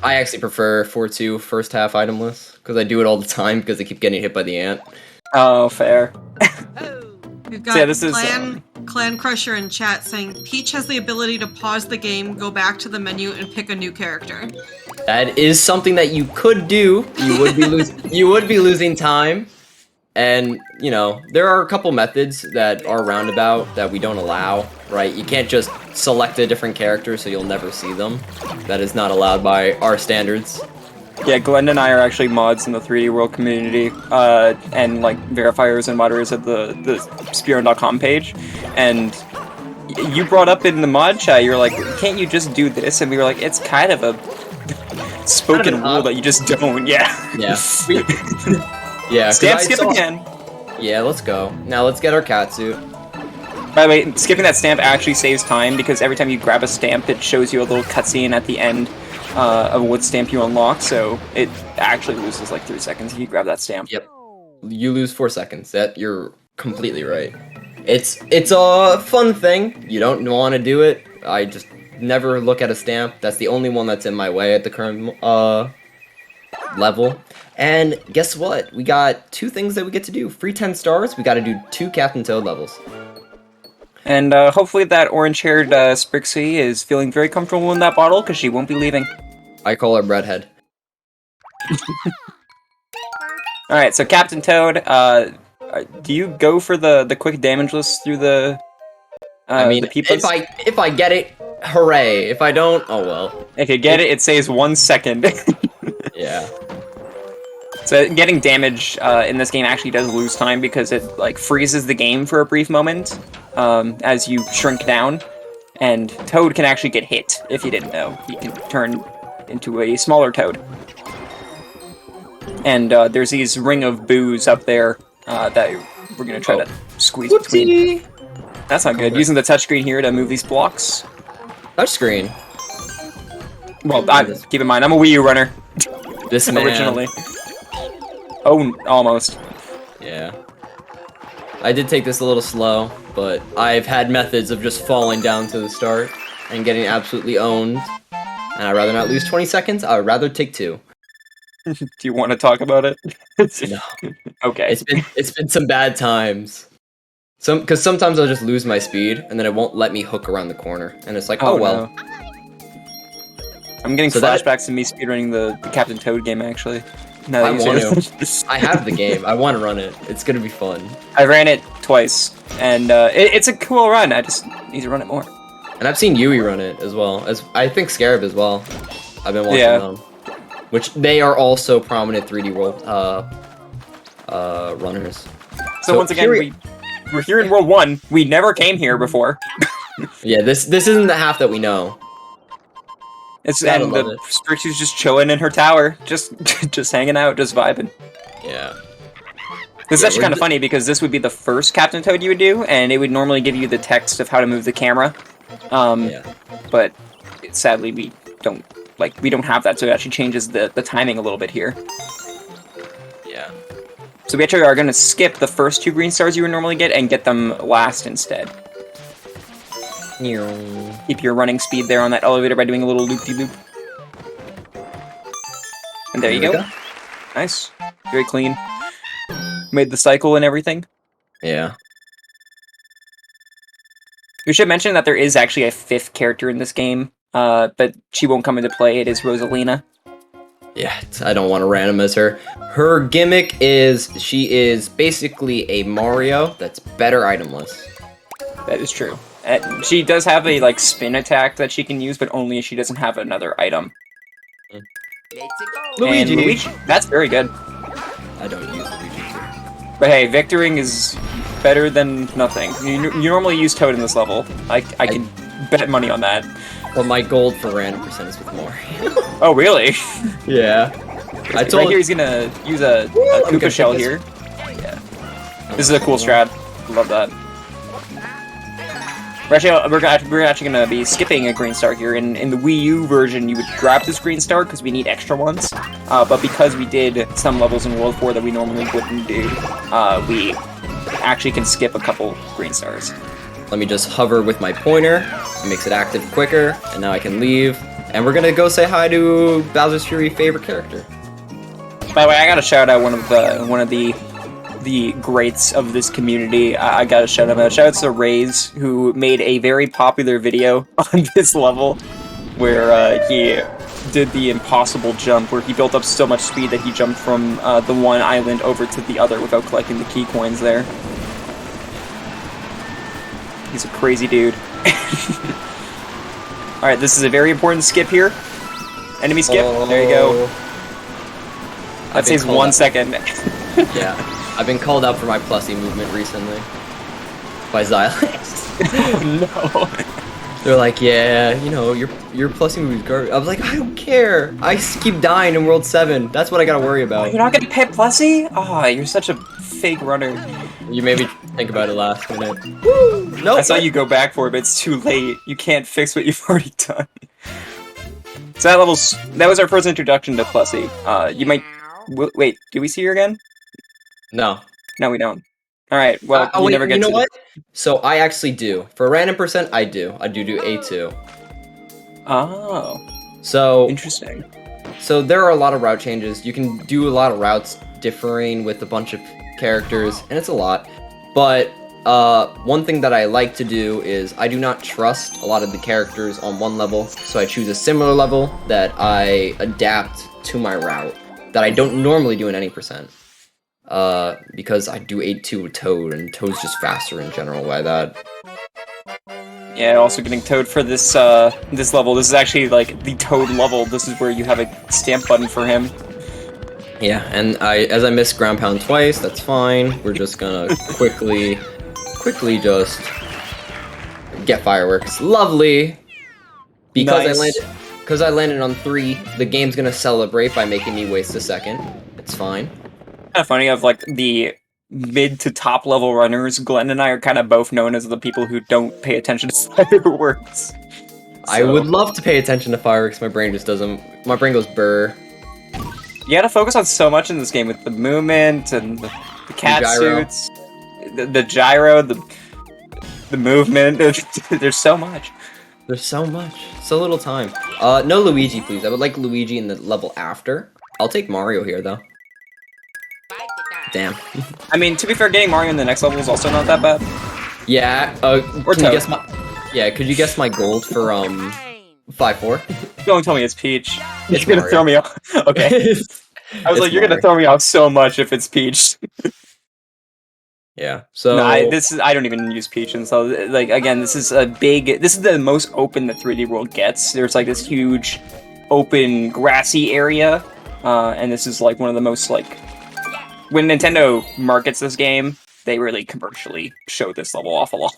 I actually prefer 4-2 first half itemless, because I do it all the time, because I keep getting hit by the ant. Oh, fair. We've got Clan Crusher in chat saying, Peach has the ability to pause the game, go back to the menu, and pick a new character. That is something that you could do. You would be losing time. And, you know, there are a couple methods that are roundabout that we don't allow, right? You can't just select a different character so you'll never see them. That is not allowed by our standards. Yeah, Glenn and I are actually mods in the 3D World community, and like verifiers and moderators at the speedrun.com page. And you brought up in the mod chat, you were like, can't you just do this? And we were like, it's kind of a spoken rule that you just don't. Yeah. Yeah. Yeah. Stamp skip again. Yeah, let's go. Now let's get our cat suit. By the way, skipping that stamp actually saves time because every time you grab a stamp, it shows you a little cutscene at the end of what stamp you unlock, so it actually loses like 3 seconds if you grab that stamp. Yep. You lose 4 seconds. You're completely right. It's a fun thing. You don't want to do it. I just never look at a stamp. That's the only one that's in my way at the current level. And guess what? We got 2 things that we get to do. Free 10 stars. We got to do 2 Captain Toad levels. And hopefully that orange-haired Sprixie is feeling very comfortable in that bottle because she won't be leaving. I call her Breadhead. Alright, so Captain Toad, do you go for the quick damage list through the I mean, the peepas? if I get it, hooray. If I don't, oh well. If you get it, it saves 1 second. Yeah. So getting damage in this game actually does lose time because it like freezes the game for a brief moment as you shrink down, and Toad can actually get hit if you didn't know. He can turn into a smaller Toad. And there's these ring of boos up there that we're gonna try to squeeze between. That's not good. Using the touchscreen here to move these blocks. Touchscreen. Well, keep in mind, I'm a Wii U runner. This man. Originally. Oh, almost. Yeah. I did take this a little slow, but I've had methods of just falling down to the start and getting absolutely owned. And I'd rather not lose 20 seconds, I would rather take 2. Do you want to talk about it? No. Okay. It's been some bad times. Because sometimes I'll just lose my speed, and then it won't let me hook around the corner. And it's like, oh well. No. I'm getting flashbacks to me speedrunning the Captain Toad game, actually. No, I want to. I have the game. I want to run it. It's gonna be fun. I ran it twice, and it's a cool run. I just need to run it more. And I've seen Yui run it as well. As I think Scarab as well. I've been watching them. Which they are also prominent 3D World runners. So once again, we're here in World 1. We never came here before. Yeah, this isn't the half that we know. And the Sprixie's just chilling in her tower, just hanging out, just vibing. Yeah. This is actually kind of funny because this would be the first Captain Toad you would do, and it would normally give you the text of how to move the camera. But sadly, we don't have that, so it actually changes the timing a little bit here. Yeah. So we actually are going to skip the first 2 green stars you would normally get and get them last instead. Keep your running speed there on that elevator by doing a little loop-de-loop. And there you go. Nice. Very clean. Made the cycle and everything. Yeah. We should mention that there is actually a 5th character in this game, but she won't come into play. It is Rosalina. Yeah, I don't want to randomize her. Her gimmick is she is basically a Mario that's better itemless. That is true. She does have a spin attack that she can use, but only if she doesn't have another item. Luigi. That's very good. I don't use Luigi. But hey, victoring is better than nothing. You normally use Toad in this level. I can bet money on that. Well, my gold for random percent is with Mario. Oh, really? Yeah. Right here, he's gonna use a Koopa shell here. Yeah. This is a cool strat. Love that. We're actually gonna be skipping a green star here. In the Wii U version, you would grab this green star because we need extra ones. But because we did some levels in World 4 that we normally wouldn't do, we actually can skip a couple green stars. Let me just hover with my pointer. It makes it active quicker, and now I can leave. And we're gonna go say hi to Bowser's Fury favorite character. By the way, I gotta shout out one of the greats of this community. I gotta shout him out. Shout out to Raze, who made a very popular video on this level where he did the impossible jump, where he built up so much speed that he jumped from the one island over to the other without collecting the key coins there. He's a crazy dude. Alright, this is a very important skip here. Enemy skip. There you go. That saves 1 second. Yeah, I've been called out for my plussy movement recently by Xylex. Oh, no. They're like, yeah, you know, your plussy move is garbage. I was like, I don't care. I keep dying in World 7. That's what I gotta worry about. You're not gonna pet Plessy? Oh, you're such a fake runner. You made me think about it last minute. Woo! Nope. I saw you go back for it, but it's too late. You can't fix what you've already done. So that was our first introduction to Plessy. You might... Wait, do we see her again? No. No, we don't. Alright, well, wait, never get you know to... what? So I actually do. For random percent, I do. I do A2. Oh. So... Interesting. So there are a lot of route changes. You can do a lot of routes differing with a bunch of characters, and it's a lot. But one thing that I like to do is I do not trust a lot of the characters on one level, so I choose a similar level that I adapt to my route that I don't normally do in any percent. Because I do 8-2 with Toad, and Toad's just faster in general by that. Yeah, also getting Toad for this this level. This is actually like the Toad level. This is where you have a stamp button for him. Yeah, and as I missed ground pound twice, that's fine. We're just gonna quickly just get fireworks. Lovely! Because Nice. I landed on 3, the game's gonna celebrate by making me waste a second. It's fine. Kind of funny of like the mid to top level runners. Glenn and I are kind of both known as the people who don't pay attention to fireworks. I would love to pay attention to fireworks, my brain just doesn't. My brain goes burr. You gotta focus on so much in this game with the movement and the cat suits, the gyro, the movement. There's so much. There's so much. So little time. No Luigi, please. I would like Luigi in the level after. I'll take Mario here, though. Damn. I mean, to be fair, getting Mario in the next level is also not that bad. Yeah, Or can you Toad. guess my... Yeah, could you guess my gold for, 5-4? Don't tell me it's Peach. It's You're gonna Mario. throw me off. Okay. I was like, you're gonna throw me off so much if it's Peach. Yeah, so... No, I don't even use Peach, and so, like, again, this is the most open the 3D world gets. There's, like, this huge, open, grassy area, and this is, like, one of the most, like... When Nintendo markets this game, they really commercially show this level off a lot.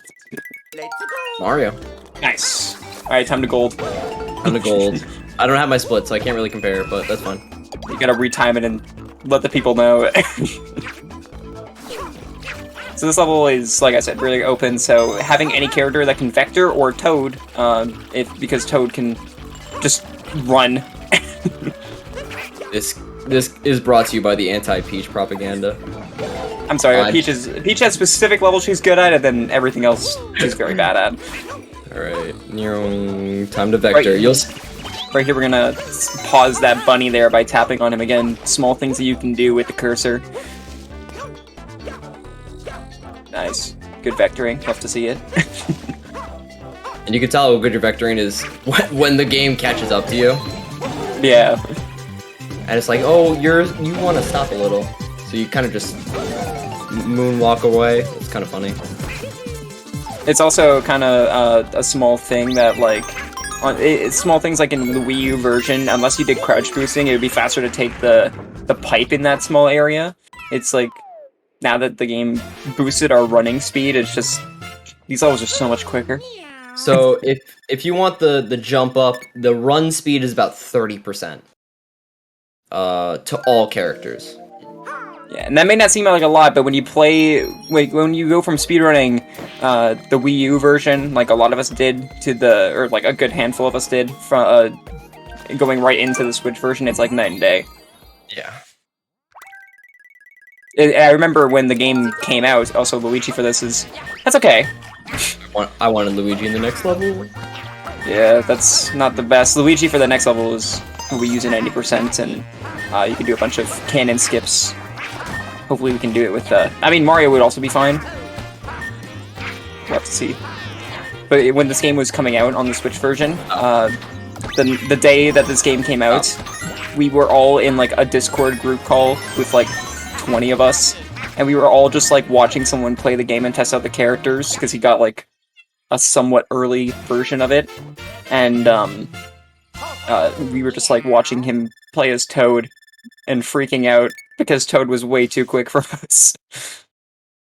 Mario. Nice. Alright, time to gold. I'm the gold. I don't have my split, so I can't really compare, but that's fine. You gotta retime it and let the people know. So this level is, like I said, really open, so having any character that can vector or Toad, because Toad can just run. This is brought to you by the anti-Peach propaganda. I'm sorry, Peach has specific levels she's good at, and then everything else she's very bad at. Alright, time to vector. Right here, we're gonna pause that bunny there by tapping on him again. Small things that you can do with the cursor. Nice. Good vectoring. Love to see it. And you can tell how good your vectoring is when the game catches up to you. Yeah. And it's like, oh, you want to stop a little. So you kind of just moonwalk away. It's kind of funny. It's also kind of a small thing that, like, small things like in the Wii U version, unless you did crouch boosting, it would be faster to take the pipe in that small area. It's like, now that the game boosted our running speed, it's just, these levels are so much quicker. So if you want the jump up, the run speed is about 30%. To all characters. Yeah, and that may not seem like a lot, but when you play, when you go from speedrunning the Wii U version, like a lot of us did, or like a good handful of us did, from going right into the Switch version, it's like night and day. Yeah. I remember when the game came out, also Luigi for this that's okay. I wanted Luigi in the next level. Yeah, that's not the best. Luigi for the next level is we use a 90%, and you can do a bunch of cannon skips. Hopefully we can do it with I mean, Mario would also be fine. We'll have to see. But when this game was coming out on the Switch version, the day that this game came out, we were all in like a Discord group call with like 20 of us, and we were all just like watching someone play the game and test out the characters, because he got like a somewhat early version of it, and we were just like watching him play as Toad, and freaking out because Toad was way too quick for us.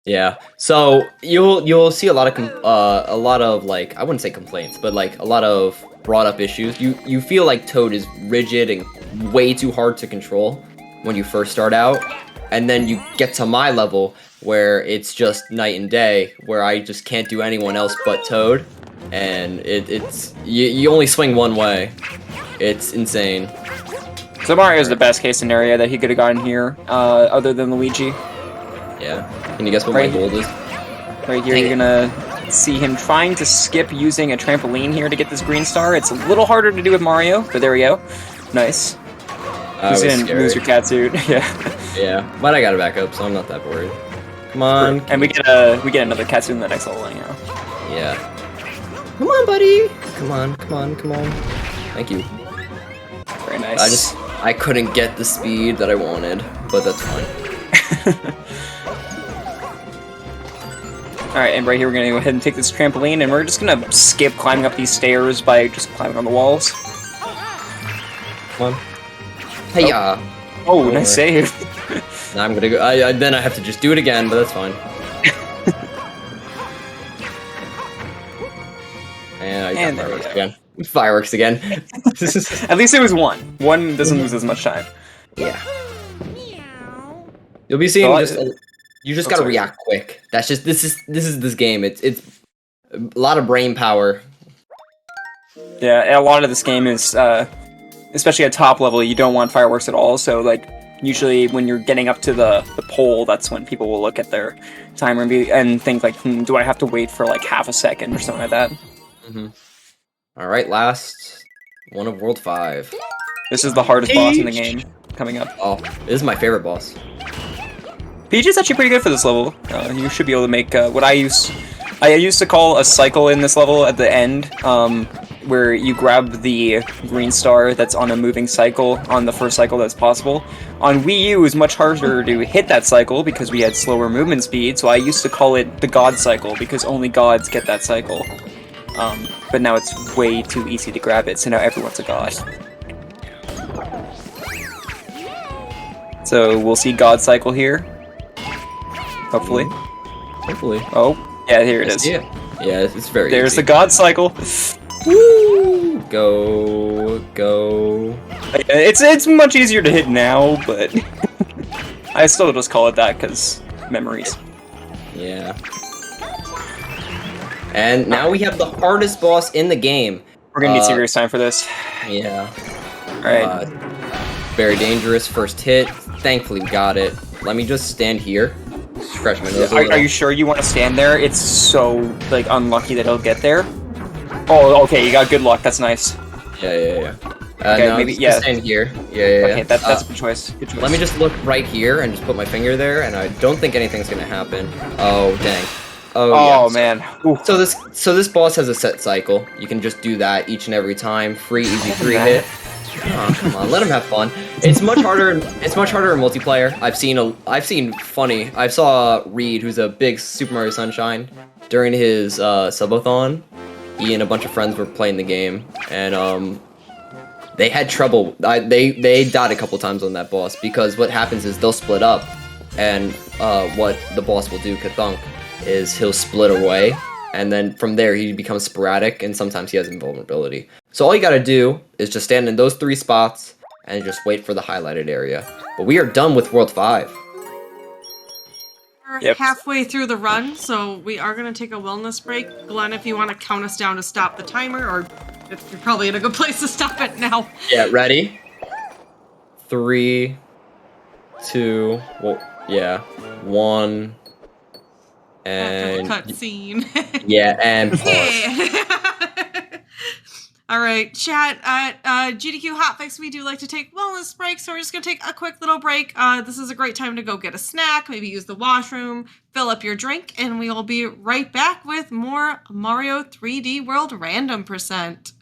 Yeah. So you'll see a lot of like, I wouldn't say complaints, but like a lot of brought up issues. You feel like Toad is rigid and way too hard to control when you first start out, and then you get to my level where it's just night and day, where I just can't do anyone else but Toad, and it's you only swing one way. It's insane. So Mario's the best case scenario that he could have gotten here, other than Luigi. Yeah. Can you guess what Right. my goal is? Right here, you're gonna see him trying to skip using a trampoline here to get this green star. It's a little harder to do with Mario, but there we go. Nice. Just didn't lose your cat suit. Yeah. Yeah, but I got it back up, so I'm not that worried. Come on. And we get another cat suit in the next level, you know. Yeah. Come on, buddy. Come on, come on, come on. Thank you. Very nice. I couldn't get the speed that I wanted, but that's fine. Alright, and right here we're gonna go ahead and take this trampoline, and we're just gonna skip climbing up these stairs by just climbing on the walls. Come on. Hey, Oh, nice save. Now I'm gonna go. Then I have to just do it again, but that's fine. And I got fireworks again. Fireworks again. At least it was one. One doesn't lose as much time. Yeah. You'll be seeing you just gotta sorry. react quick. That's just this is this game. It's a lot of brain power. Yeah, and a lot of this game is, especially at top level, you don't want fireworks at all. So like usually when you're getting up to the pole, that's when people will look at their timer and think like, do I have to wait for like half a second or something like that? Mm-hmm. All right, last one of World 5. This is the hardest boss in the game coming up. Oh, this is my favorite boss. Peach is actually pretty good for this level. You should be able to make what I used to call a cycle in this level at the end, where you grab the green star that's on a moving cycle on the first cycle that's possible. On Wii U, it was much harder to hit that cycle because we had slower movement speed, so I used to call it the God cycle because only gods get that cycle. But now it's way too easy to grab it, so now everyone's a god. So we'll see God cycle here. Hopefully. Hopefully. Oh, yeah, here it is. Yeah, it's very There's easy. the God cycle. Woo! Go. It's much easier to hit now, but I still just call it that because memories. Yeah. And now we have the hardest boss in the game. We're gonna need serious time for this. Yeah. Alright. Very dangerous first hit. Thankfully we got it. Let me just stand here. Scratch my nose a little. Are you sure you want to stand there? It's so like unlucky that he'll get there. Oh, okay, you got good luck. That's nice. Yeah. Okay, no, maybe just stand here. Yeah. Okay, that's a good choice. Good choice. Let me just look right here and just put my finger there, and I don't think anything's gonna happen. Oh dang. Oh man. Ooh. So this boss has a set cycle. You can just do that each and every time. Free, easy 3-hit. Oh, come on, let him have fun. It's much harder. It's much harder in multiplayer. I saw Reed, who's a big Super Mario Sunshine, during his subathon. He and a bunch of friends were playing the game, and they had trouble. They died a couple times on that boss because what happens is they'll split up, and what the boss will do, Kathunk, is he'll split away, and then from there he becomes sporadic, and sometimes he has invulnerability. So all you gotta do is just stand in those 3 spots and just wait for the highlighted area. But we are done with World 5. We're halfway through the run, so we are going to take a wellness break. Glenn, if you want to count us down to stop the timer, or if you're probably in a good place to stop it now. Yeah, ready? 3, 2, 1, and cutscene. yeah, and pause. Yeah. All right, chat, at GDQ Hotfix, we do like to take wellness breaks, so we're just going to take a quick little break. This is a great time to go get a snack, maybe use the washroom, fill up your drink, and we will be right back with more Mario 3D World Random %.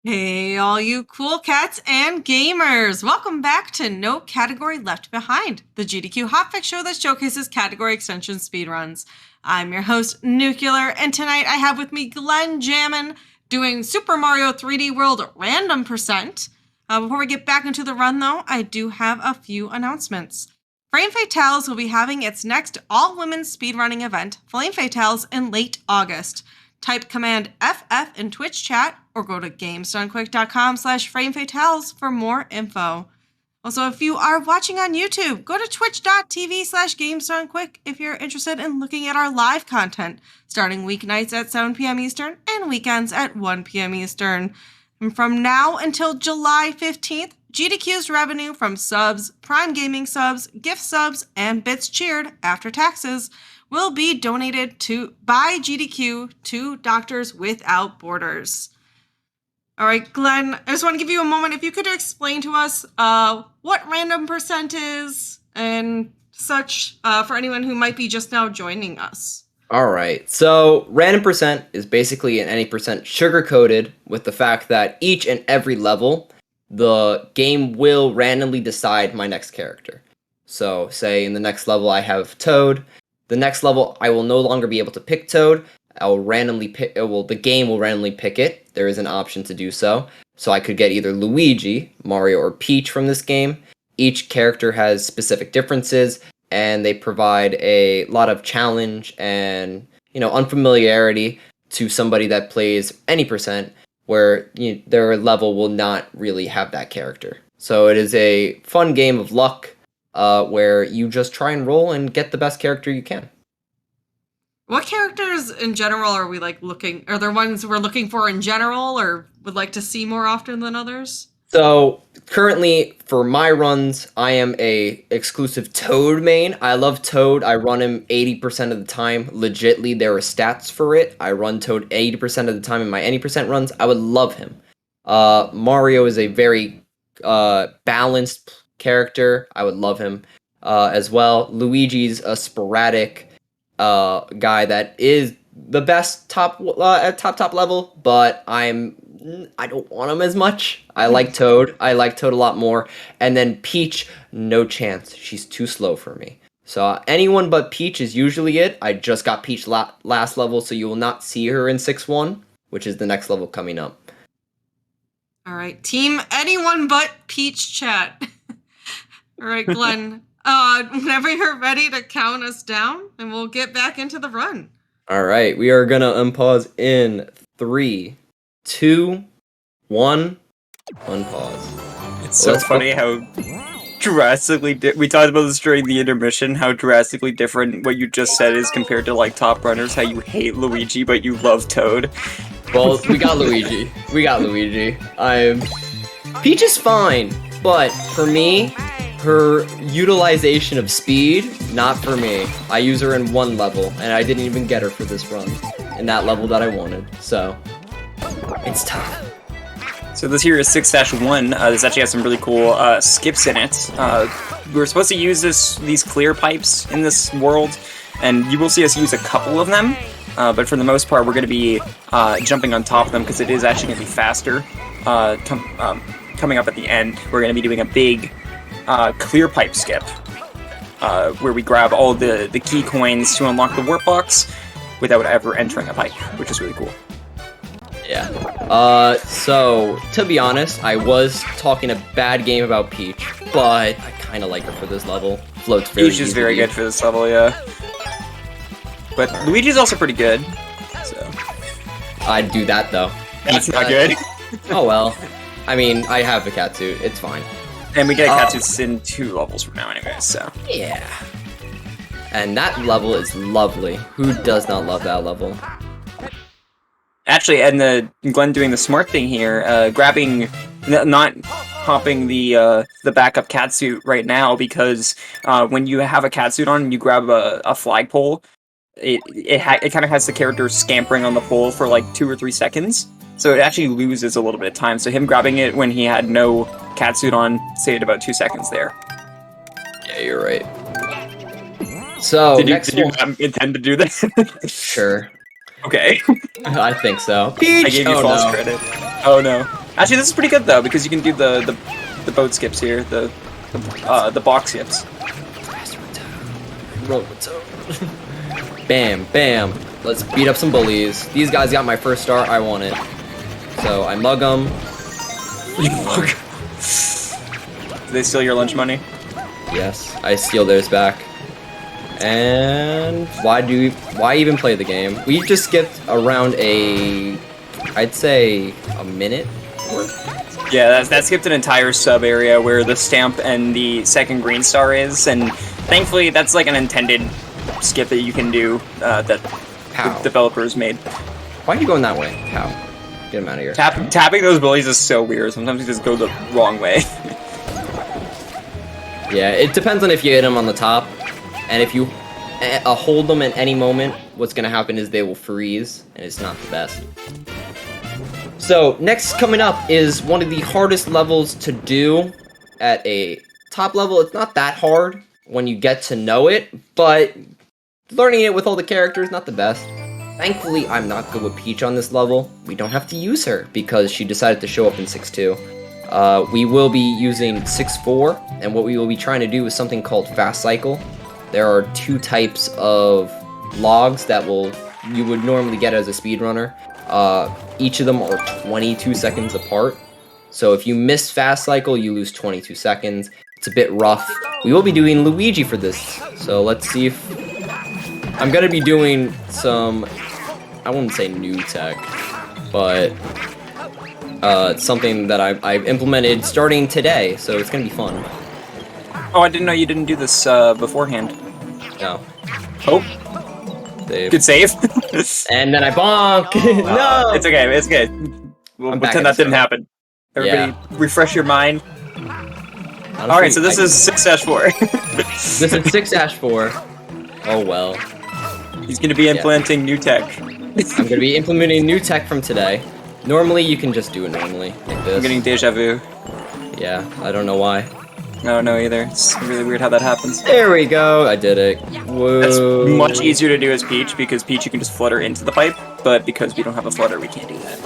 Hey, all you cool cats and gamers! Welcome back to No Category Left Behind, the GDQ Hotfix show that showcases category extension speedruns. I'm your host, Nuclear, and tonight I have with me Glennjaamin doing Super Mario 3D World Random Percent. Before we get back into the run, though, I do have a few announcements. Frame Fatales will be having its next all-women's speedrunning event, Flame Fatales, in late August. Type command FF in Twitch chat or go to gamesdonequick.com/framefatales for more info. Also, if you are watching on YouTube, go to twitch.tv/gamesdonequick if you're interested in looking at our live content, starting weeknights at 7 p.m. Eastern and weekends at 1 p.m. Eastern. And from now until July 15th, GDQ's revenue from subs, Prime Gaming subs, gift subs, and bits cheered after taxes will be donated by GDQ to Doctors Without Borders. All right, Glenn, I just want to give you a moment. If you could explain to us what random percent is and such for anyone who might be just now joining us. All right, so random percent is basically an any percent sugar-coated with the fact that each and every level, the game will randomly decide my next character. So, say in the next level I have Toad. The next level, I will no longer be able to pick Toad. The game will randomly pick it. There is an option to do so. So I could get either Luigi, Mario, or Peach from this game. Each character has specific differences, and they provide a lot of challenge and, unfamiliarity to somebody that plays any percent, where their level will not really have that character. So it is a fun game of luck, where you just try and roll and get the best character you can. What characters in general are we looking? Are there ones we're looking for in general, or would like to see more often than others? So currently, for my runs, I am a exclusive Toad main. I love Toad. I run him 80% of the time. Legitly, there are stats for it. I run Toad 80% of the time in my any percent runs. I would love him. Mario is a very balanced character. I would love him as well. Luigi's a sporadic guy that is the best top level, but I don't want him as much. I like Toad. I like Toad a lot more. And then Peach, no chance. She's too slow for me. So anyone but Peach is usually it. I just got Peach last level, so you will not see her in 6-1, which is the next level coming up. All right, team anyone but Peach chat. All right, Glenn, whenever you're ready to count us down, and we'll get back into the run. All right, we are going to unpause in 3, 2, 1, unpause. It's so funny how drastically we talked about this during the intermission, how drastically different what you just said is compared to top runners, how you hate Luigi but you love Toad. Well, we got Luigi. Peach is fine, but for me, her utilization of speed, not for me. I use her in 1 level, and I didn't even get her for this run in that level that I wanted, so it's tough. So this here is 6-1. This actually has some really cool skips in it. We were supposed to use these clear pipes in this world, and you will see us use a couple of them, but for the most part we're going to be jumping on top of them because it is actually going to be faster. Coming up at the end, we're going to be doing a big clear pipe skip, where we grab all the key coins to unlock the warp box without ever entering a pipe, which is really cool. Yeah. So, to be honest, I was talking a bad game about Peach, but I kind of like her for this level. Floats very Peach is very good for this level, yeah. But Luigi's also pretty good, so... I'd do that, though. That's not good. Oh well. I mean, I have a catsuit. It's fine. And we get catsuits in 2 levels from now anyway, so... Yeah. And that level is lovely. Who does not love that level? Actually, and Glenn doing the smart thing here, not hopping the backup catsuit right now, because when you have a catsuit on and you grab a flagpole, it kind of has the character scampering on the pole for like 2 or 3 seconds, so it actually loses a little bit of time. So him grabbing it when he had no catsuit on saved about 2 seconds there. Yeah, you're right. So did you intend to do this? Sure. Okay. I think so. Peach! I gave you false credit. Oh no. Actually, this is pretty good though because you can do the boat skips here, the box skips. Bam, bam. Let's beat up some bullies. These guys got my first star. I want it. So I mug them. You mug. Do they steal your lunch money? Yes, I steal theirs back. And why even play the game? We just skipped around I'd say a minute worth. Yeah, that skipped an entire sub area where the stamp and the second green star is, and thankfully that's like an intended skip that you can do that the developers made. Why are you going that way? How? Get him out of here. Tapping those bullies is so weird. Sometimes you just go the wrong way. Yeah, it depends on if you hit them on the top, and if you hold them at any moment, what's gonna happen is they will freeze, and it's not the best. So, next coming up is one of the hardest levels to do at a top level. It's not that hard when you get to know it, but learning it with all the characters, not the best. Thankfully, I'm not good with Peach on this level. We don't have to use her because she decided to show up in 6-2. We will be using 6-4, and what we will be trying to do is something called Fast Cycle. There are 2 types of logs that you would normally get as a speedrunner. Each of them are 22 seconds apart. So if you miss Fast Cycle, you lose 22 seconds. It's a bit rough. We will be doing Luigi for this. So let's see if... I'm going to be doing some... I wouldn't say new tech, but... something that I've implemented starting today, so it's going to be fun. Oh, I didn't know you didn't do this beforehand. No. Oh. Save. Good save. And then I bonk! No! It's okay, it's good. We'll pretend that didn't happen. Everybody, refresh your mind. Honestly, Alright, so this is 6-4. This is 6-4. Oh well. He's gonna be implementing new tech. I'm gonna be implementing new tech from today. Normally, you can just do it normally, like this. I'm getting deja vu. Yeah, I don't know why. I don't know either. It's really weird how that happens. There we go, I did it. Whoa. That's much easier to do as Peach, because Peach you can just flutter into the pipe, but because we don't have a flutter, we can't do that.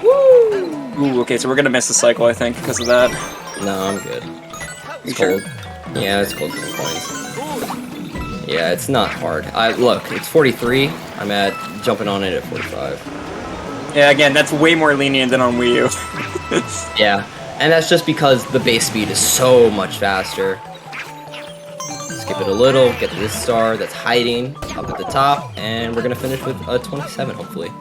Woo! Ooh, okay, so we're gonna miss the cycle, I think, because of that. No, I'm good. It's You cold. sure? Yeah, it's cold for the coins. Yeah, it's not hard. Look, it's 43. I'm jumping on it at 45. Yeah, again, that's way more lenient than on Wii U. Yeah, and that's just because the base speed is so much faster. Skip it a little, get to this star that's hiding up at the top, and we're gonna finish with a 27, hopefully.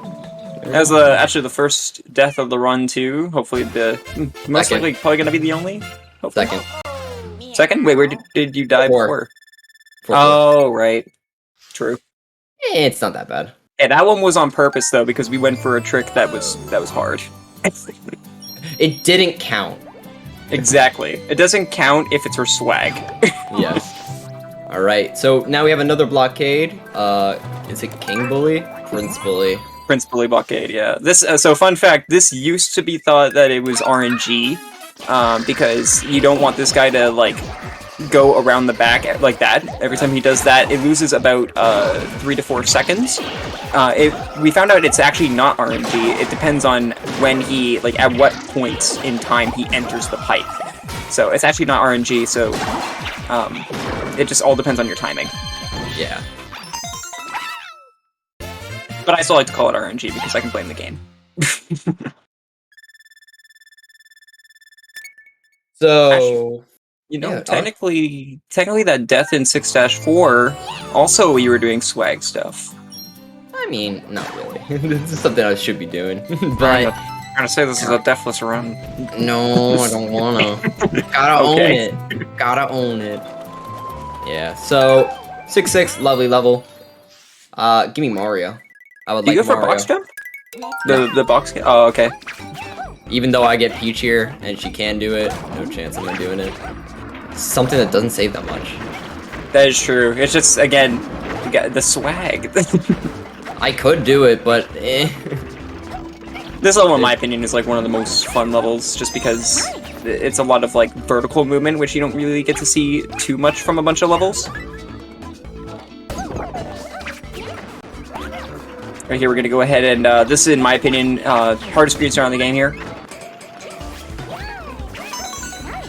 As actually the first death of the run too. Hopefully most likely probably gonna be the only. Hopefully. Second. Second? Wait, where did you die before? Oh, right. True. it's not that bad. Yeah, that one was on purpose though, because we went for a trick that was hard. It didn't count. Exactly. It doesn't count if it's her swag. Yes. Alright, so now we have another blockade. Is it King Bully? Prince Bully. Prince Bully blockade, yeah. This so fun fact, this used to be thought that it was RNG, because you don't want this guy to like go around the back like that. Every time he does that, it loses about 3 to 4 seconds. We found out it's actually not RNG. It depends on when he, like, at what point in time he enters the pipe. So it's actually not RNG. So it just all depends on your timing. Yeah. But I still like to call it RNG because I can blame the game. So. Actually, you know, technically that death in 6-4, also you were doing swag stuff. I mean, not really. This is something I should be doing. But I'm gonna say this is a deathless run. no, I don't wanna. Gotta own it. Gotta own it. Yeah. So 6-6, lovely level. Give me Mario. I would like you go Mario. for box jump? The box. Oh, okay. Even though I get Peach here and she can do it, no chance I'm doing it. Something that doesn't save that much. That is true. It's just, again, you got the swag. I could do it, but eh. This level, in my opinion, is like one of the most fun levels, just because it's a lot of like vertical movement, which you don't really get to see too much from a bunch of levels. Right here, we're gonna go ahead and this is, in my opinion, hardest speedrun in the game here.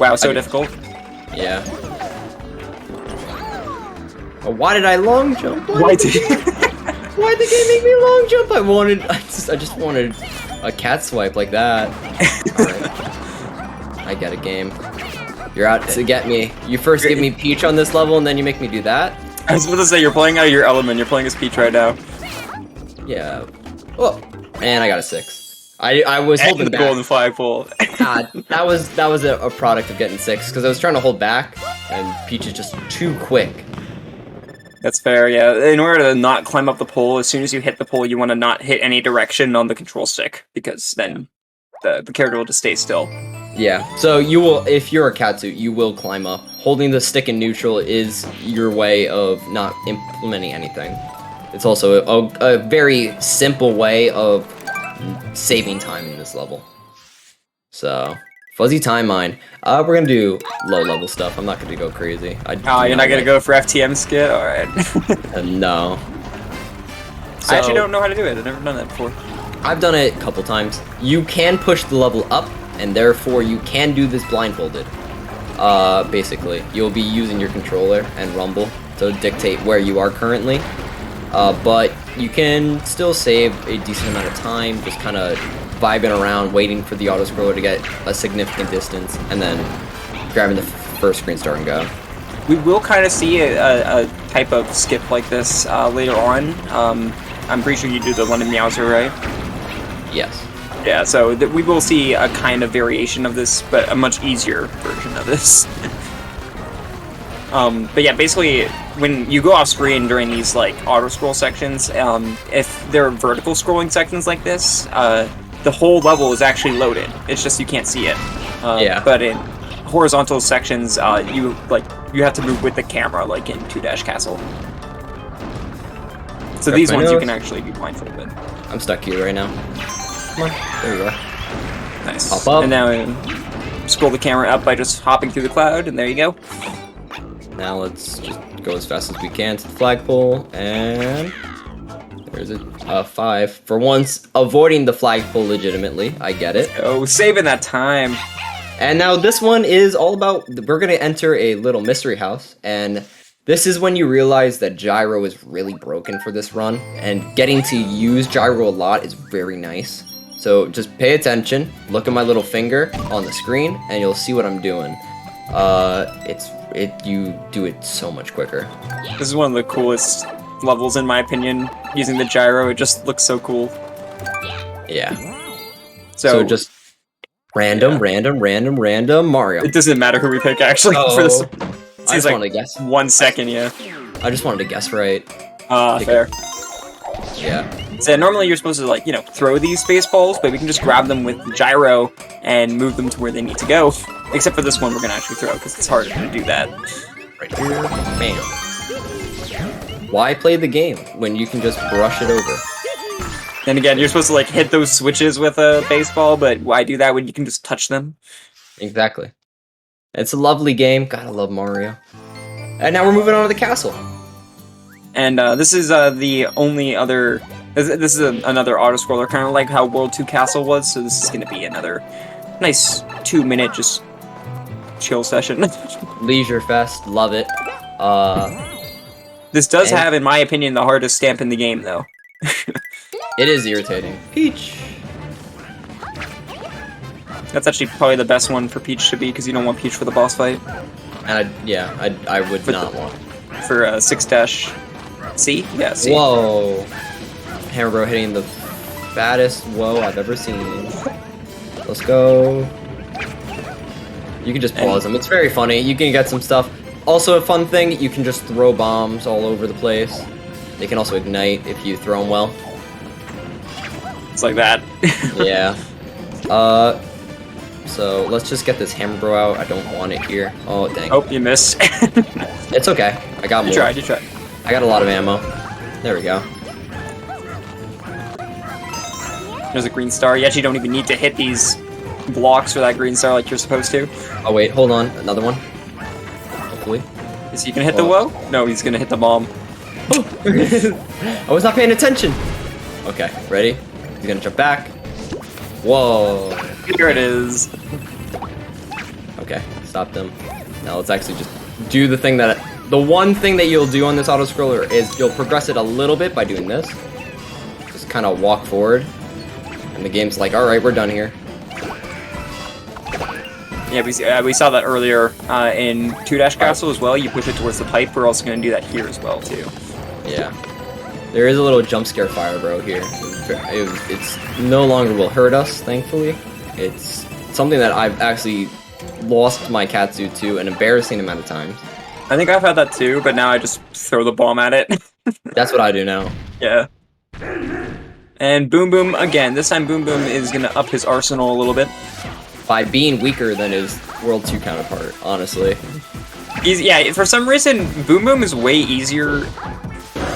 Wow, so difficult. Yeah. Oh, why did I long jump? Why did Why'd the game make me long jump? I just wanted a cat swipe like that. Alright. I get a game. You're out to get me. You first give me Peach on this level, and then you make me do that? I was about to say, you're playing out of your element. You're playing as Peach right now. Yeah. Oh, and I got a 6. I was holding the back. golden flagpole. God, that was a product of getting 6, because I was trying to hold back, and Peach is just too quick. That's fair, yeah. In order to not climb up the pole, as soon as you hit the pole, you want to not hit any direction on the control stick, because then the character will just stay still. Yeah, so you will, if you're a Katsu, you will climb up. Holding the stick in neutral is your way of not implementing anything. It's also a very simple way of saving time in this level. So, fuzzy time mine. We're gonna do low level stuff. I'm not gonna go crazy. Oh, you're not gonna go for FTM skit? Alright. No. I actually don't know how to do it. I've never done that before. I've done it a couple times. You can push the level up, and therefore you can do this blindfolded. Basically, you'll be using your controller and rumble to dictate where you are currently. But you can still save a decent amount of time, just kind of vibing around, waiting for the auto-scroller to get a significant distance, and then grabbing the first screen start and go. We will kind of see a type of skip like this later on. I'm pretty sure you do the London Meowser, right? Yes. Yeah, so we will see a kind of variation of this, but a much easier version of this. But yeah, basically, when you go off screen during these like auto scroll sections, if they're vertical scrolling sections like this, the whole level is actually loaded. It's just you can't see it. Yeah. But in horizontal sections, you have to move with the camera, like in 2-Castle. So these ones you can actually be blindfolded. I'm stuck here right now. Come on, there you are. Nice. Hop up. And now scroll the camera up by just hopping through the cloud, and there you go. Now let's just go as fast as we can to the flagpole, and there's a 5. For once, avoiding the flagpole legitimately. I get it. Oh, saving that time. And now this one is all about, we're going to enter a little mystery house, and this is when you realize that gyro is really broken for this run, and getting to use gyro a lot is very nice. So just pay attention, look at my little finger on the screen, and you'll see what I'm doing. You do it so much quicker. This is one of the coolest levels in my opinion, using the gyro. It just looks so cool. Yeah. So just random Mario. It doesn't matter who we pick actually for this. I just wanted to guess. 1 second, yeah. I just wanted to guess right. Fair. Yeah. So normally you're supposed to like, throw these space balls, but we can just grab them with the gyro and move them to where they need to go. Except for this one we're gonna actually throw, because it's harder to do that. Right here. Bam. Why play the game when you can just brush it over? And again, you're supposed to like hit those switches with a baseball, but why do that when you can just touch them? Exactly. It's a lovely game. Gotta love Mario. And now we're moving on to the castle. And this is the only other... This is another auto-scroller, kind of like how World 2 Castle was, so this is going to be another nice 2-minute just chill session. Leisure Fest. Love it. This does have, in my opinion, the hardest stamp in the game, though. It is irritating. Peach! That's actually probably the best one for Peach to be, because you don't want Peach for the boss fight. And I would not want. For 6-C? Yeah, C. Whoa! Hammer Bro hitting the fattest whoa I've ever seen. Let's go. You can just pause them. It's very funny. You can get some stuff. Also, a fun thing, you can just throw bombs all over the place. They can also ignite if you throw them well. It's like that. Yeah. So let's just get this Hammer Bro out. I don't want it here. Oh, dang. Oh, you missed. It's okay. I got more. You tried. I got a lot of ammo. There we go. There's a green star. You actually don't even need to hit these blocks for that green star like you're supposed to. Oh wait, hold on. Another one. Hopefully. Is he gonna hit the whoa? No, he's gonna hit the bomb. I was not paying attention. Okay, ready? He's gonna jump back. Whoa. Here it is. Okay, stopped him. Now let's actually just do the thing that... The one thing that you'll do on this auto-scroller is you'll progress it a little bit by doing this. Just kind of walk forward. And the game's like, alright, we're done here. Yeah, we saw that earlier in 2-Dash Castle as well. You push it towards the pipe. We're also going to do that here as well, too. Yeah. There is a little jump scare fire bro here. It's no longer will hurt us, thankfully. It's something that I've actually lost my Katsu to an embarrassing amount of times. I think I've had that too, but now I just throw the bomb at it. That's what I do now. Yeah. And Boom Boom, again, this time Boom Boom is going to up his arsenal a little bit. By being weaker than his World 2 counterpart, honestly. Yeah, for some reason, Boom Boom is way easier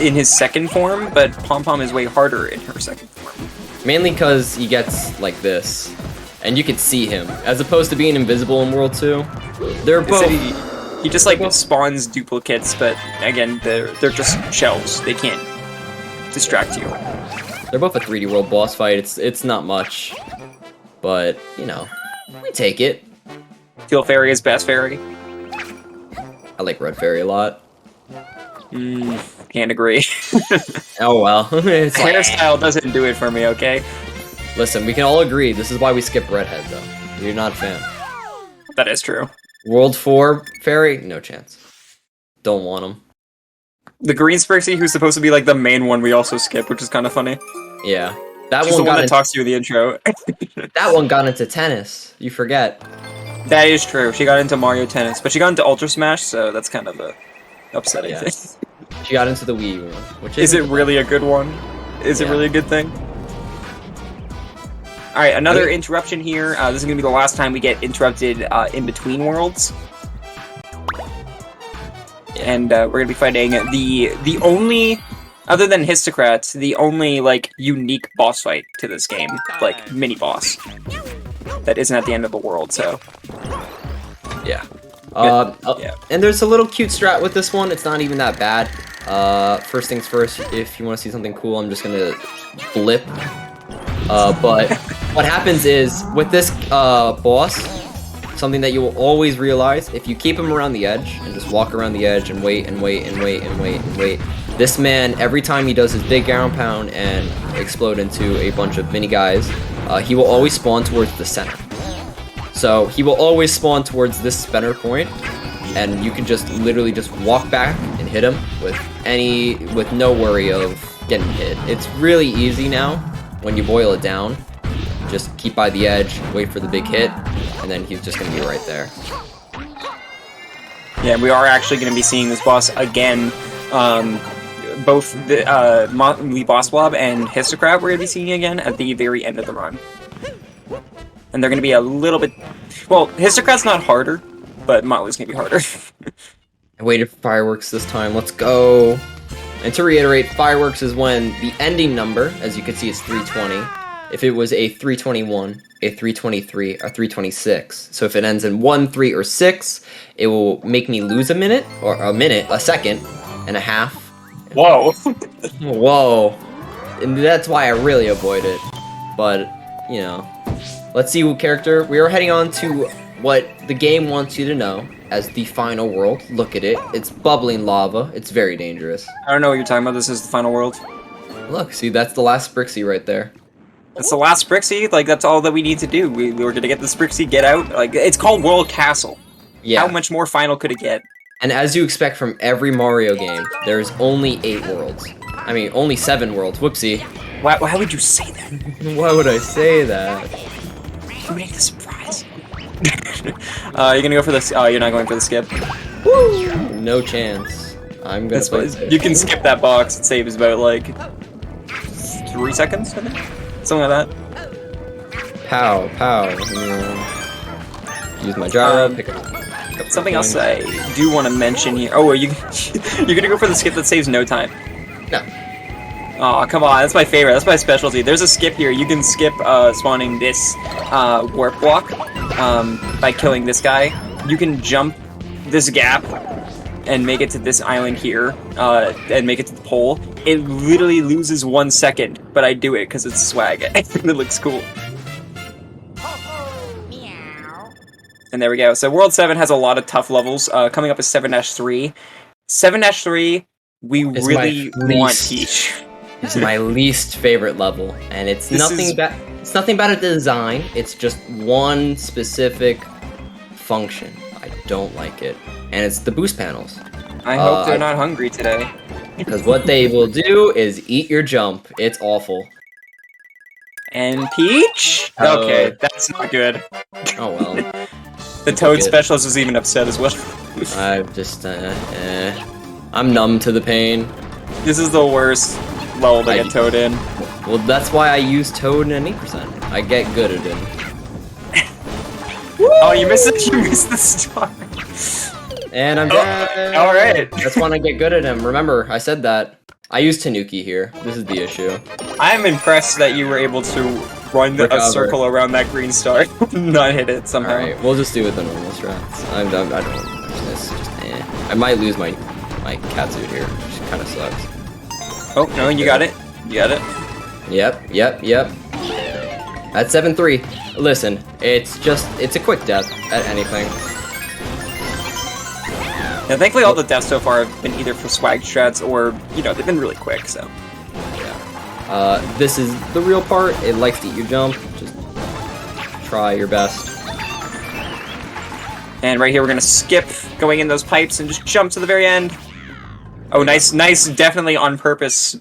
in his second form, but Pom Pom is way harder in her second form. Mainly because he gets like this, and you can see him, as opposed to being invisible in World 2. They're both... He just like spawns duplicates, but again, they're just shells. They can't distract you. They're both a 3D World boss fight. It's not much, but you know, we take it. Teal Fairy is best fairy. I like Red Fairy a lot. Can't agree. Oh well. It's like, hairstyle doesn't do it for me, okay? listen, we can all agree this is why we skip Redhead though. You're not a fan. That is true. World 4 Fairy, no chance. Don't want him. The Green Sprixie, who's supposed to be like the main one, we also skip, which is kind of funny. Yeah, that She's one the got one that into, talks to you in the intro. that one got into tennis. You forget. That is true. She got into Mario Tennis, but she got into Ultra Smash, so that's kind of a upsetting Yeah. thing. She got into the Wii one, which Is it really a good one? Is it really a good thing? Alright, another interruption here. This is going to be the last time we get interrupted in between worlds. And we're going to be fighting the only, other than Histocrats, the only, like, unique boss fight to this game. Like, mini-boss. That isn't at the end of the world, so... Yeah. Yeah. And there's a little cute strat with this one. It's not even that bad. First things first, if you want to see something cool, I'm just gonna blip. But what happens is, with this boss, something that you will always realize, if you keep him around the edge, and just walk around the edge and wait and wait and wait and wait and wait, this man, every time he does his big ground pound and explode into a bunch of mini guys, he will always spawn towards the center. So he will always spawn towards this center point, and you can just literally just walk back and hit him with no worry of getting hit. It's really easy now when you boil it down. Just keep by the edge, wait for the big hit, and then he's just gonna be right there. Yeah, we are actually going to be seeing this boss again. Both the Boss Blob and Histocrat we're going to be seeing again at the very end of the run. And they're going to be a little bit... Well, Histocrat's not harder, but Motley's going to be harder. I waited for fireworks this time, let's go! And to reiterate, fireworks is when the ending number, as you can see, is 320. If it was a 321, a 323, or 326. So if it ends in 1, 3, or 6, it will make me lose a minute, or a second, and a half. Whoa! Whoa. And that's why I really avoid it. But, you know. Let's see what character. We are heading on to what the game wants you to know as the final world. Look at it. It's bubbling lava. It's very dangerous. I don't know what you're talking about. This is the final world. Look, see, that's the last Sprixie right there. That's the last Sprixie? Like, that's all that we need to do. We were gonna get the Sprixie, get out. Like, it's called World Castle. Yeah. How much more final could it get? And as you expect from every Mario game, there's only 8 worlds. I mean, only 7 worlds. Whoopsie. Why would you say that? Why would I say that? You make the surprise. You're gonna go for this. You're not going for the skip. Woo! No chance. I'm gonna play safe. You can skip that box. It saves about like 3 seconds, I think? Something like that. Pow, pow. Use my gyro, pick up Something else I do want to mention here. Oh, you're gonna go for the skip that saves no time. No. Oh, come on, that's my favorite. That's my specialty. There's a skip here. You can skip spawning this warp block by killing this guy. You can jump this gap and make it to this island here and make it to the pole. It literally loses 1 second, but I do it because it's swag. It looks cool. And there we go. So World 7 has a lot of tough levels. Coming up is 7-3. 7-3, we It's really my want least- Peach. It's my least favorite level, and it's This nothing is- bad. It's nothing about the design. It's just one specific function. I don't like it, and it's the boost panels. I hope they're not hungry today. Because what they will do is eat your jump. It's awful. And Peach? Oh. Okay, that's not good. Oh well. The Toad good. Specialist is even upset as well. I've just, I'm numb to the pain. This is the worst level to get Toad in. Well, that's why I use Toad in 8%. I get good at it. Oh, you missed it. You missed the star. And I'm dead. All right. That's when I get good at him. Remember, I said that. I use Tanuki here. This is the issue. I'm impressed that you were able to run a Recover. circle around that green star, not hit it somehow. Alright, we'll just do it the normal strats. I don't want to touch this. Just, I might lose my catsuit here, which kind of sucks. Oh, no, you got it. You got it. Yep. At 7-3. Listen, it's a quick death at anything. Yeah, thankfully all the deaths so far have been either for swag strats or, you know, they've been really quick, so. This is the real part. It likes to eat your jump. Just try your best. And right here we're gonna skip going in those pipes and just jump to the very end. Oh, nice, definitely on purpose.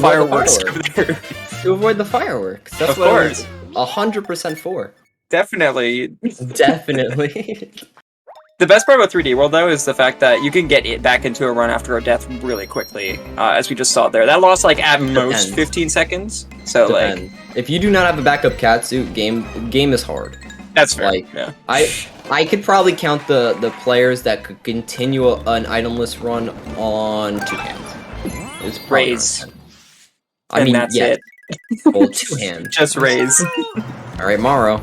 Fireworks over there. To avoid the fireworks. That's Of what course. it was 100% for. Definitely. Definitely. The best part about 3D World, though, is the fact that you can get it back into a run after a death really quickly, as we just saw there. That lost, like, at most Depends. 15 seconds. So, like, if you do not have a backup catsuit, game is hard. that's fair. Like, yeah. I could probably count the players that could continue an itemless run on 2 hands. It's probably Raise. around 10. I And mean, that's yeah, it. well, 2 hands. Just raise. Alright, Maro.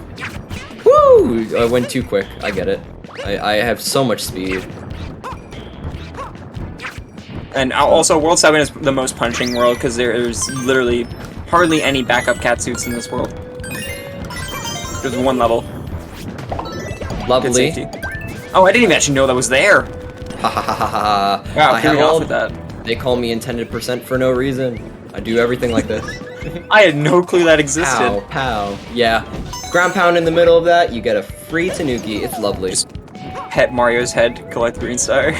Woo! I went too quick. I get it. I have so much speed. And also, World 7 is the most punching world, because there's literally hardly any backup catsuits in this world. There's one level. Good Lovely. safety. Oh, I didn't even actually know that was there. Ha ha ha ha ha. Wow, I pretty have off all, with that. They call me intended percent for no reason. I do everything like this. I had no clue that existed. Pow, pow. Yeah. Ground pound in the middle of that, you get a free Tanuki. It's lovely. Just pet Mario's head, collect the green star.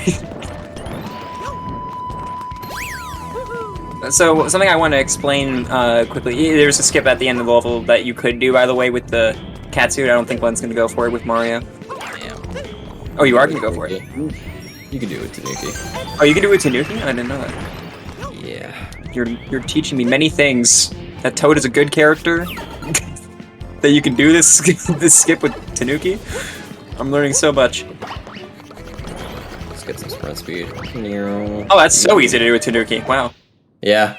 So, something I want to explain quickly. There's a skip at the end of the level that you could do, by the way, with the catsuit. I don't think Glenn's going to go for it with Mario. Damn. Oh, you are going to go for it? You can do it, Tanuki. Oh, you can do it with Tanuki? I didn't know that. Yeah. You're teaching me many things. That Toad is a good character. That you can do this this skip with Tanuki. I'm learning so much. Let's get some sprint speed. Oh, Oh, that's so easy to do with Tanuki. Wow. Yeah.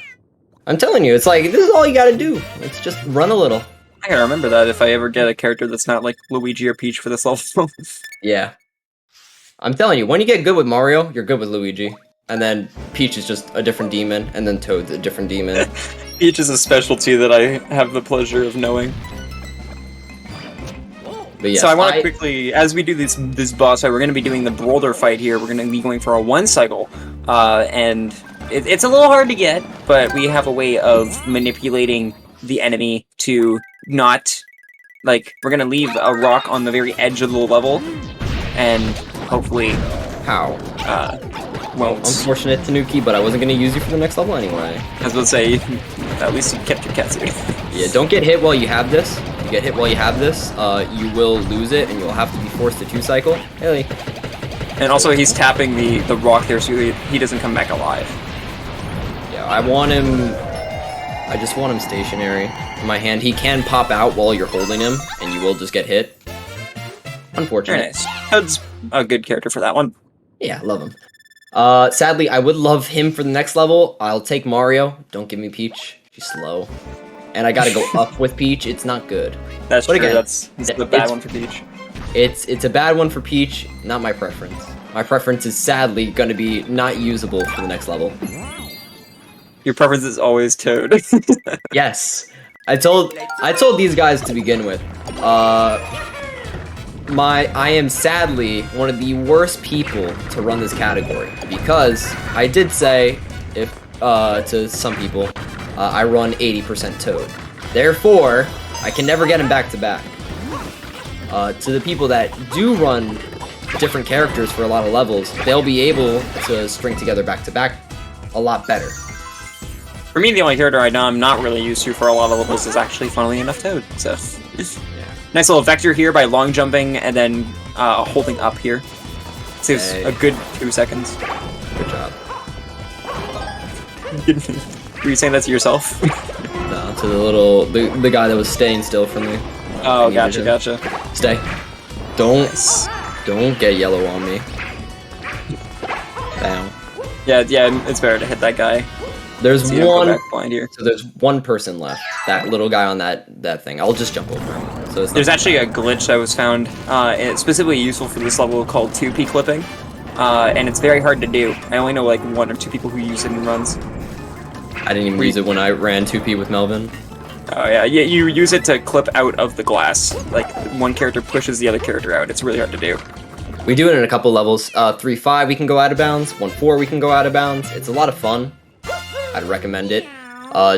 I'm telling you, it's like, this is all you gotta do. It's just run a little. I gotta remember that if I ever get a character that's not like Luigi or Peach for this level. Yeah. I'm telling you, when you get good with Mario, you're good with Luigi. And then Peach is just a different demon, and then Toad's a different demon. Peach is a specialty that I have the pleasure of knowing. But yes, So I want to quickly, as we do this boss fight, we're going to be doing the Boulder fight here. We're going to be going for a 1 cycle, and it's a little hard to get, but we have a way of manipulating the enemy to not, like, we're going to leave a rock on the very edge of the level, and hopefully How? won't. Unfortunate Tanuki, but I wasn't gonna use you for the next level anyway. I was about to say, at least you kept your catsuit. Yeah, don't get hit while you have this. If you get hit while you have this, you will lose it, and you'll have to be forced to 2 cycle. Hey. And also, he's tapping the rock there, so he doesn't come back alive. Yeah, I want him. I just want him stationary in my hand. He can pop out while you're holding him, and you will just get hit. Unfortunate. Very nice. Toad's a good character for that one. Yeah, love him. Sadly, I would love him for the next level. I'll take Mario. Don't give me Peach. She's slow. And I gotta go up with Peach. It's not good. That's But true. again, That's the bad one for Peach. It's a bad one for Peach, not my preference. My preference is sadly gonna be not usable for the next level. Your preference is always Toad. Yes. I told these guys to begin with. I am sadly one of the worst people to run this category because I did say if to some people I run 80% Toad. Therefore, I can never get him back to back. To the people that do run different characters for a lot of levels, they'll be able to string together back to back a lot better. For me, the only character I know I'm not really used to for a lot of levels is actually, funnily enough, Toad. So, nice little vector here by long jumping and then holding up here. Saves a good 2 seconds. Good job. Were you saying that to yourself? No, to the guy that was staying still for me. Oh, gotcha. Stay. Don't get yellow on me. Bam. Yeah, it's better to hit that guy. There's one. Blind here. So there's one person left. That little guy on that thing. I'll just jump over him. So there's actually a glitch that was found, and it's specifically useful for this level called 2P clipping, and it's very hard to do. I only know like 1 or 2 people who use it in runs. I didn't even use it when I ran 2P with Melvin. Oh yeah, you use it to clip out of the glass. Like one character pushes the other character out. It's really hard to do. We do it in a couple levels. 3-5 we can go out of bounds. 1-4 we can go out of bounds. It's a lot of fun. I'd recommend it.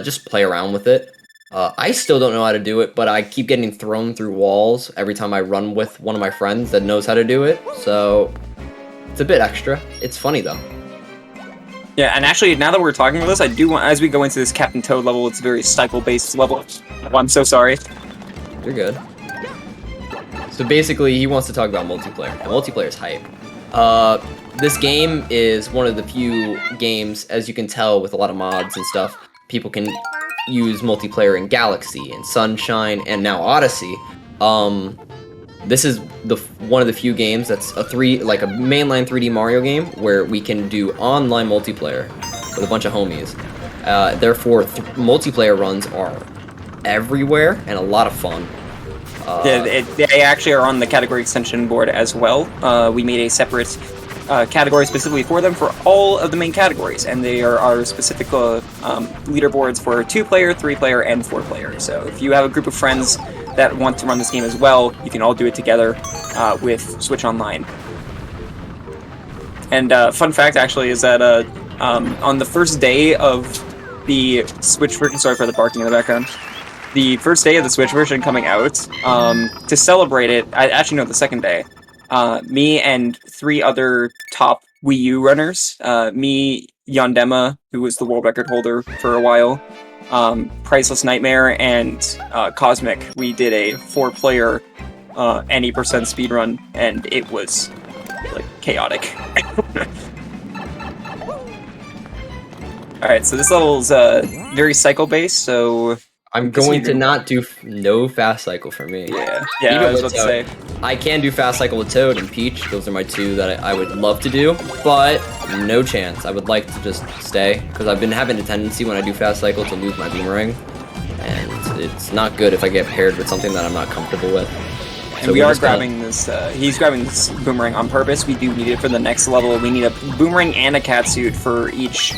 Just play around with it. I still don't know how to do it, but I keep getting thrown through walls every time I run with one of my friends that knows how to do it. So it's a bit extra. It's funny though. Yeah, and actually, now that we're talking about this, I do want, as we go into this Captain Toad level, it's a very cycle-based level. Oh, I'm so sorry. You're good. So basically, he wants to talk about multiplayer. And multiplayer is hype. This game is one of the few games, as you can tell with a lot of mods and stuff, people can use multiplayer in Galaxy and Sunshine and now Odyssey. This is one of the few games that's a mainline 3D Mario game where we can do online multiplayer with a bunch of homies. Therefore, multiplayer runs are everywhere and a lot of fun. They actually are on the category extension board as well. We made a separate category specifically for them for all of the main categories, and they are our specific leaderboards for 2-player, 3-player, and 4-player. So if you have a group of friends that want to run this game as well, you can all do it together with Switch Online. And fun fact actually is that on the first day of the Switch version, sorry for the barking in the background, the first day of the Switch version coming out, to celebrate it, the second day, me and 3 other top Wii U runners, me, Yondema, who was the world record holder for a while, Priceless Nightmare, and Cosmic, we did a 4-player any % speedrun, and it was like chaotic. Alright, so this level's very cycle-based, so I'm going to not do no fast cycle for me. Yeah, I was about to say. I can do fast cycle with Toad and Peach. Those are my 2 that I would love to do, but no chance. I would like to just stay because I've been having a tendency when I do fast cycle to lose my boomerang, and it's not good if I get paired with something that I'm not comfortable with. And so we are grabbing this. He's grabbing this boomerang on purpose. We do need it for the next level. We need a boomerang and a catsuit for each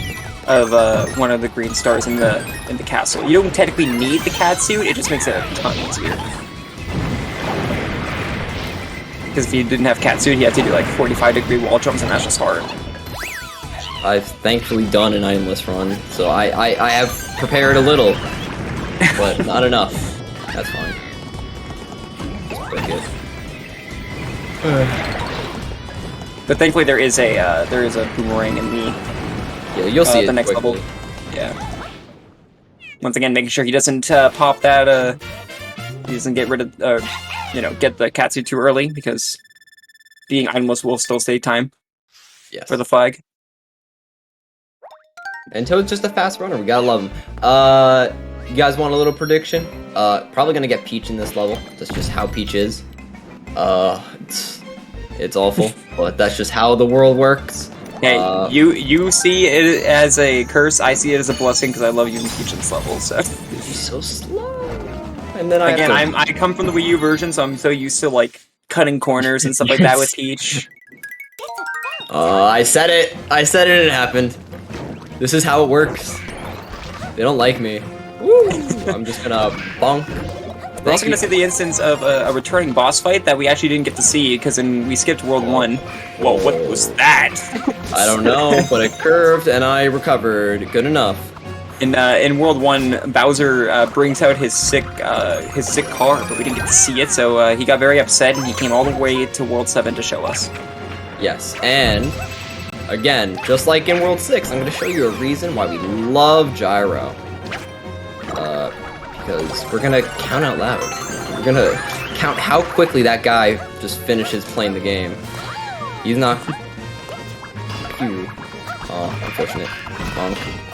of one of the green stars in the castle. You don't technically need the catsuit, it just makes it a ton easier. Because if you didn't have catsuit, you have to do like 45-degree wall jumps, and that's just hard. I've thankfully done an itemless run, so I have prepared a little, but not enough. That's fine. Just break it. But thankfully there is a boomerang in the you'll see the it next quickly. level. Yeah. Once again, making sure he doesn't pop that. He doesn't get rid of get the catsuit too early, because being itemless will still save time. Yes. For the flag. And Toad's just a fast runner. We gotta love him. You guys want a little prediction? Probably gonna get Peach in this level. That's just how Peach is. It's awful, but that's just how the world works. Hey, you see it as a curse. I see it as a blessing because I love using Peach in this level. So he's so slow. And then I come from the Wii U version, so I'm so used to like cutting corners and stuff like that with Peach. I said it. I said it. It happened. This is how it works. They don't like me. Woo! I'm just gonna bonk. We're also going to see the instance of a returning boss fight that we actually didn't get to see because we skipped World 1. Whoa, what was that? I don't know, but it curved and I recovered. Good enough. In World 1, Bowser brings out his sick car, but we didn't get to see it, so he got very upset and he came all the way to World 7 to show us. Yes, and again, just like in World 6, I'm going to show you a reason why we love Gyro. Because we're going to count out loud. We're going to count how quickly that guy just finishes playing the game. He's not... Oh, unfortunate.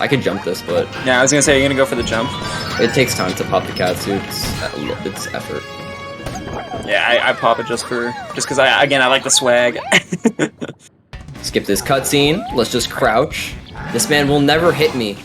I could jump this, but... Yeah, I was going to say, you're going to go for the jump. It takes time to pop the Katsu. It's effort. Yeah, I pop it just because I like the swag. Skip this cutscene. Let's just crouch. This man will never hit me.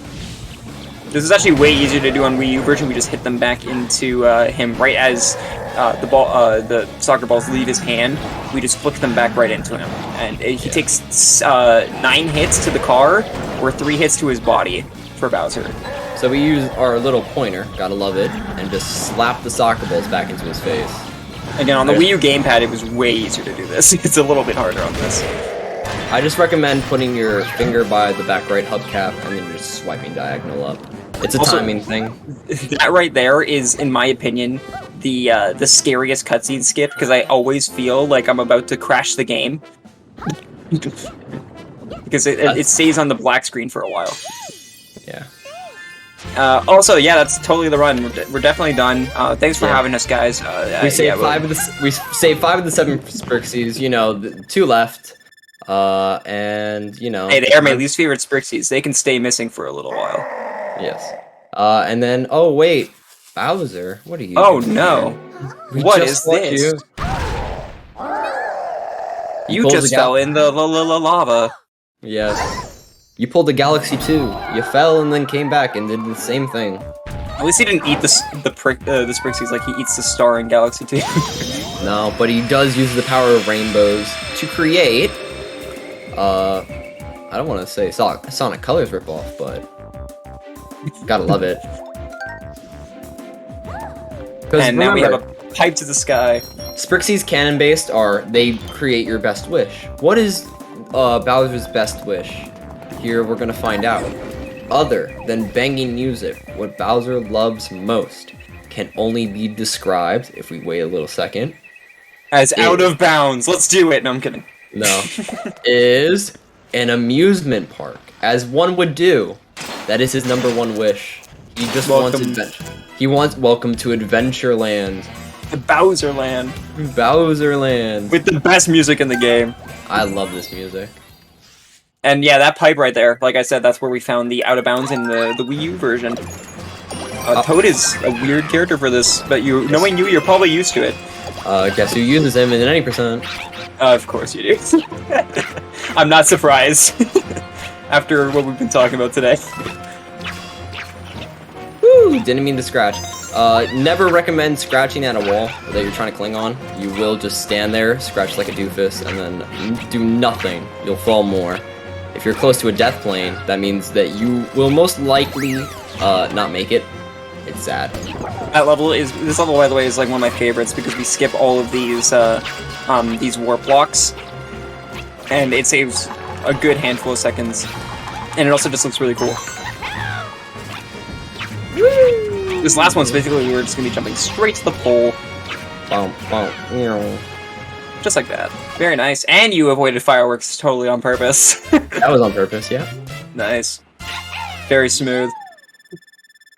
This is actually way easier to do on Wii U version. We just hit them back into him right as the soccer balls leave his hand. We just flick them back right into him, and he takes 9 hits to the car or 3 hits to his body for Bowser. So we use our little pointer, gotta love it, and just slap the soccer balls back into his face. Again, on the Wii U gamepad, it was way easier to do this. It's a little bit harder on this. I just recommend putting your finger by the back right hubcap and then just swiping diagonal up. It's a timing thing. That right there is, in my opinion, the scariest cutscene skip, because I always feel like I'm about to crash the game. Because it stays on the black screen for a while. Yeah. Also, yeah, that's totally the run. We're definitely done. Thanks for having us, guys. We saved 5 of the 7 Sprixies. You know, 2 left. And you know. Hey, they are my least favorite Sprixies. They can stay missing for a little while. Yes. And then, oh wait, Bowser, what are you? Oh no! What is this? You just fell in the lava. Yes. You pulled the Galaxy 2. You fell and then came back and did the same thing. At least he didn't eat the Sprixies like he eats the star in Galaxy 2. No, but he does use the power of rainbows to create. I don't want to say Sonic Colors ripoff, but gotta love it. And now we have a pipe to the sky. Sprixies canon-based they create your best wish. What is Bowser's best wish? Here we're gonna find out. Other than banging music, what Bowser loves most can only be described, if we wait a little second, as out of bounds. Let's do it. No, I'm kidding. No. Is an amusement park, as one would do. That is his #1 wish. He just wants adventure. He wants welcome to Adventureland. The Bowser Land. Bowser Land. With the best music in the game. I love this music. And yeah, that pipe right there, like I said, that's where we found the out of bounds in the Wii U version. Toad is a weird character for this, but knowing you, you're probably used to it. Guess who uses him in 90%? Of course you do. I'm not surprised. After what we've been talking about today. Woo! Didn't mean to scratch. Never recommend scratching at a wall that you're trying to cling on. You will just stand there, scratch like a doofus, and then do nothing. You'll fall more. If you're close to a death plane, that means that you will most likely not make it. It's sad. This level, by the way, is like one of my favorites because we skip all of these warp blocks, and it saves a good handful of seconds, and it also just looks really cool. Woo! This last one's basically we're just gonna be jumping straight to the pole. Just like that. Very nice. And you avoided fireworks totally on purpose. That was on purpose, yeah. Nice. Very smooth.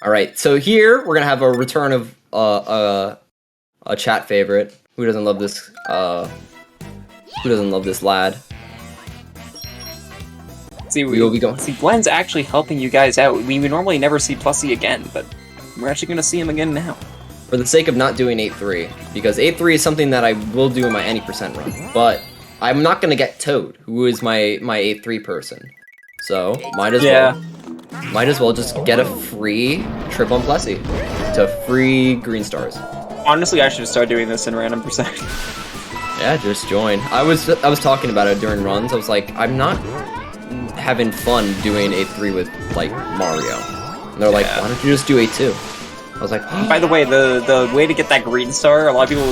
Alright, so here we're gonna have a return of a chat favorite. Who doesn't love this lad? See, Glenn's actually helping you guys out. We normally never see Plussy again, but we're actually gonna see him again now. For the sake of not doing 8-3, because 8-3 is something that I will do in my any percent run, but I'm not gonna get Toad, who is my 8-3 person. So might as well just get a free trip on Plessy to free green stars. Honestly, I should start doing this in random percent. Yeah, just join. I was talking about it during runs. I was like, I'm not having fun doing 8-3 with like Mario. And they're like, why don't you just do 8-2? I was like, By the way, the way to get that green star, a lot of people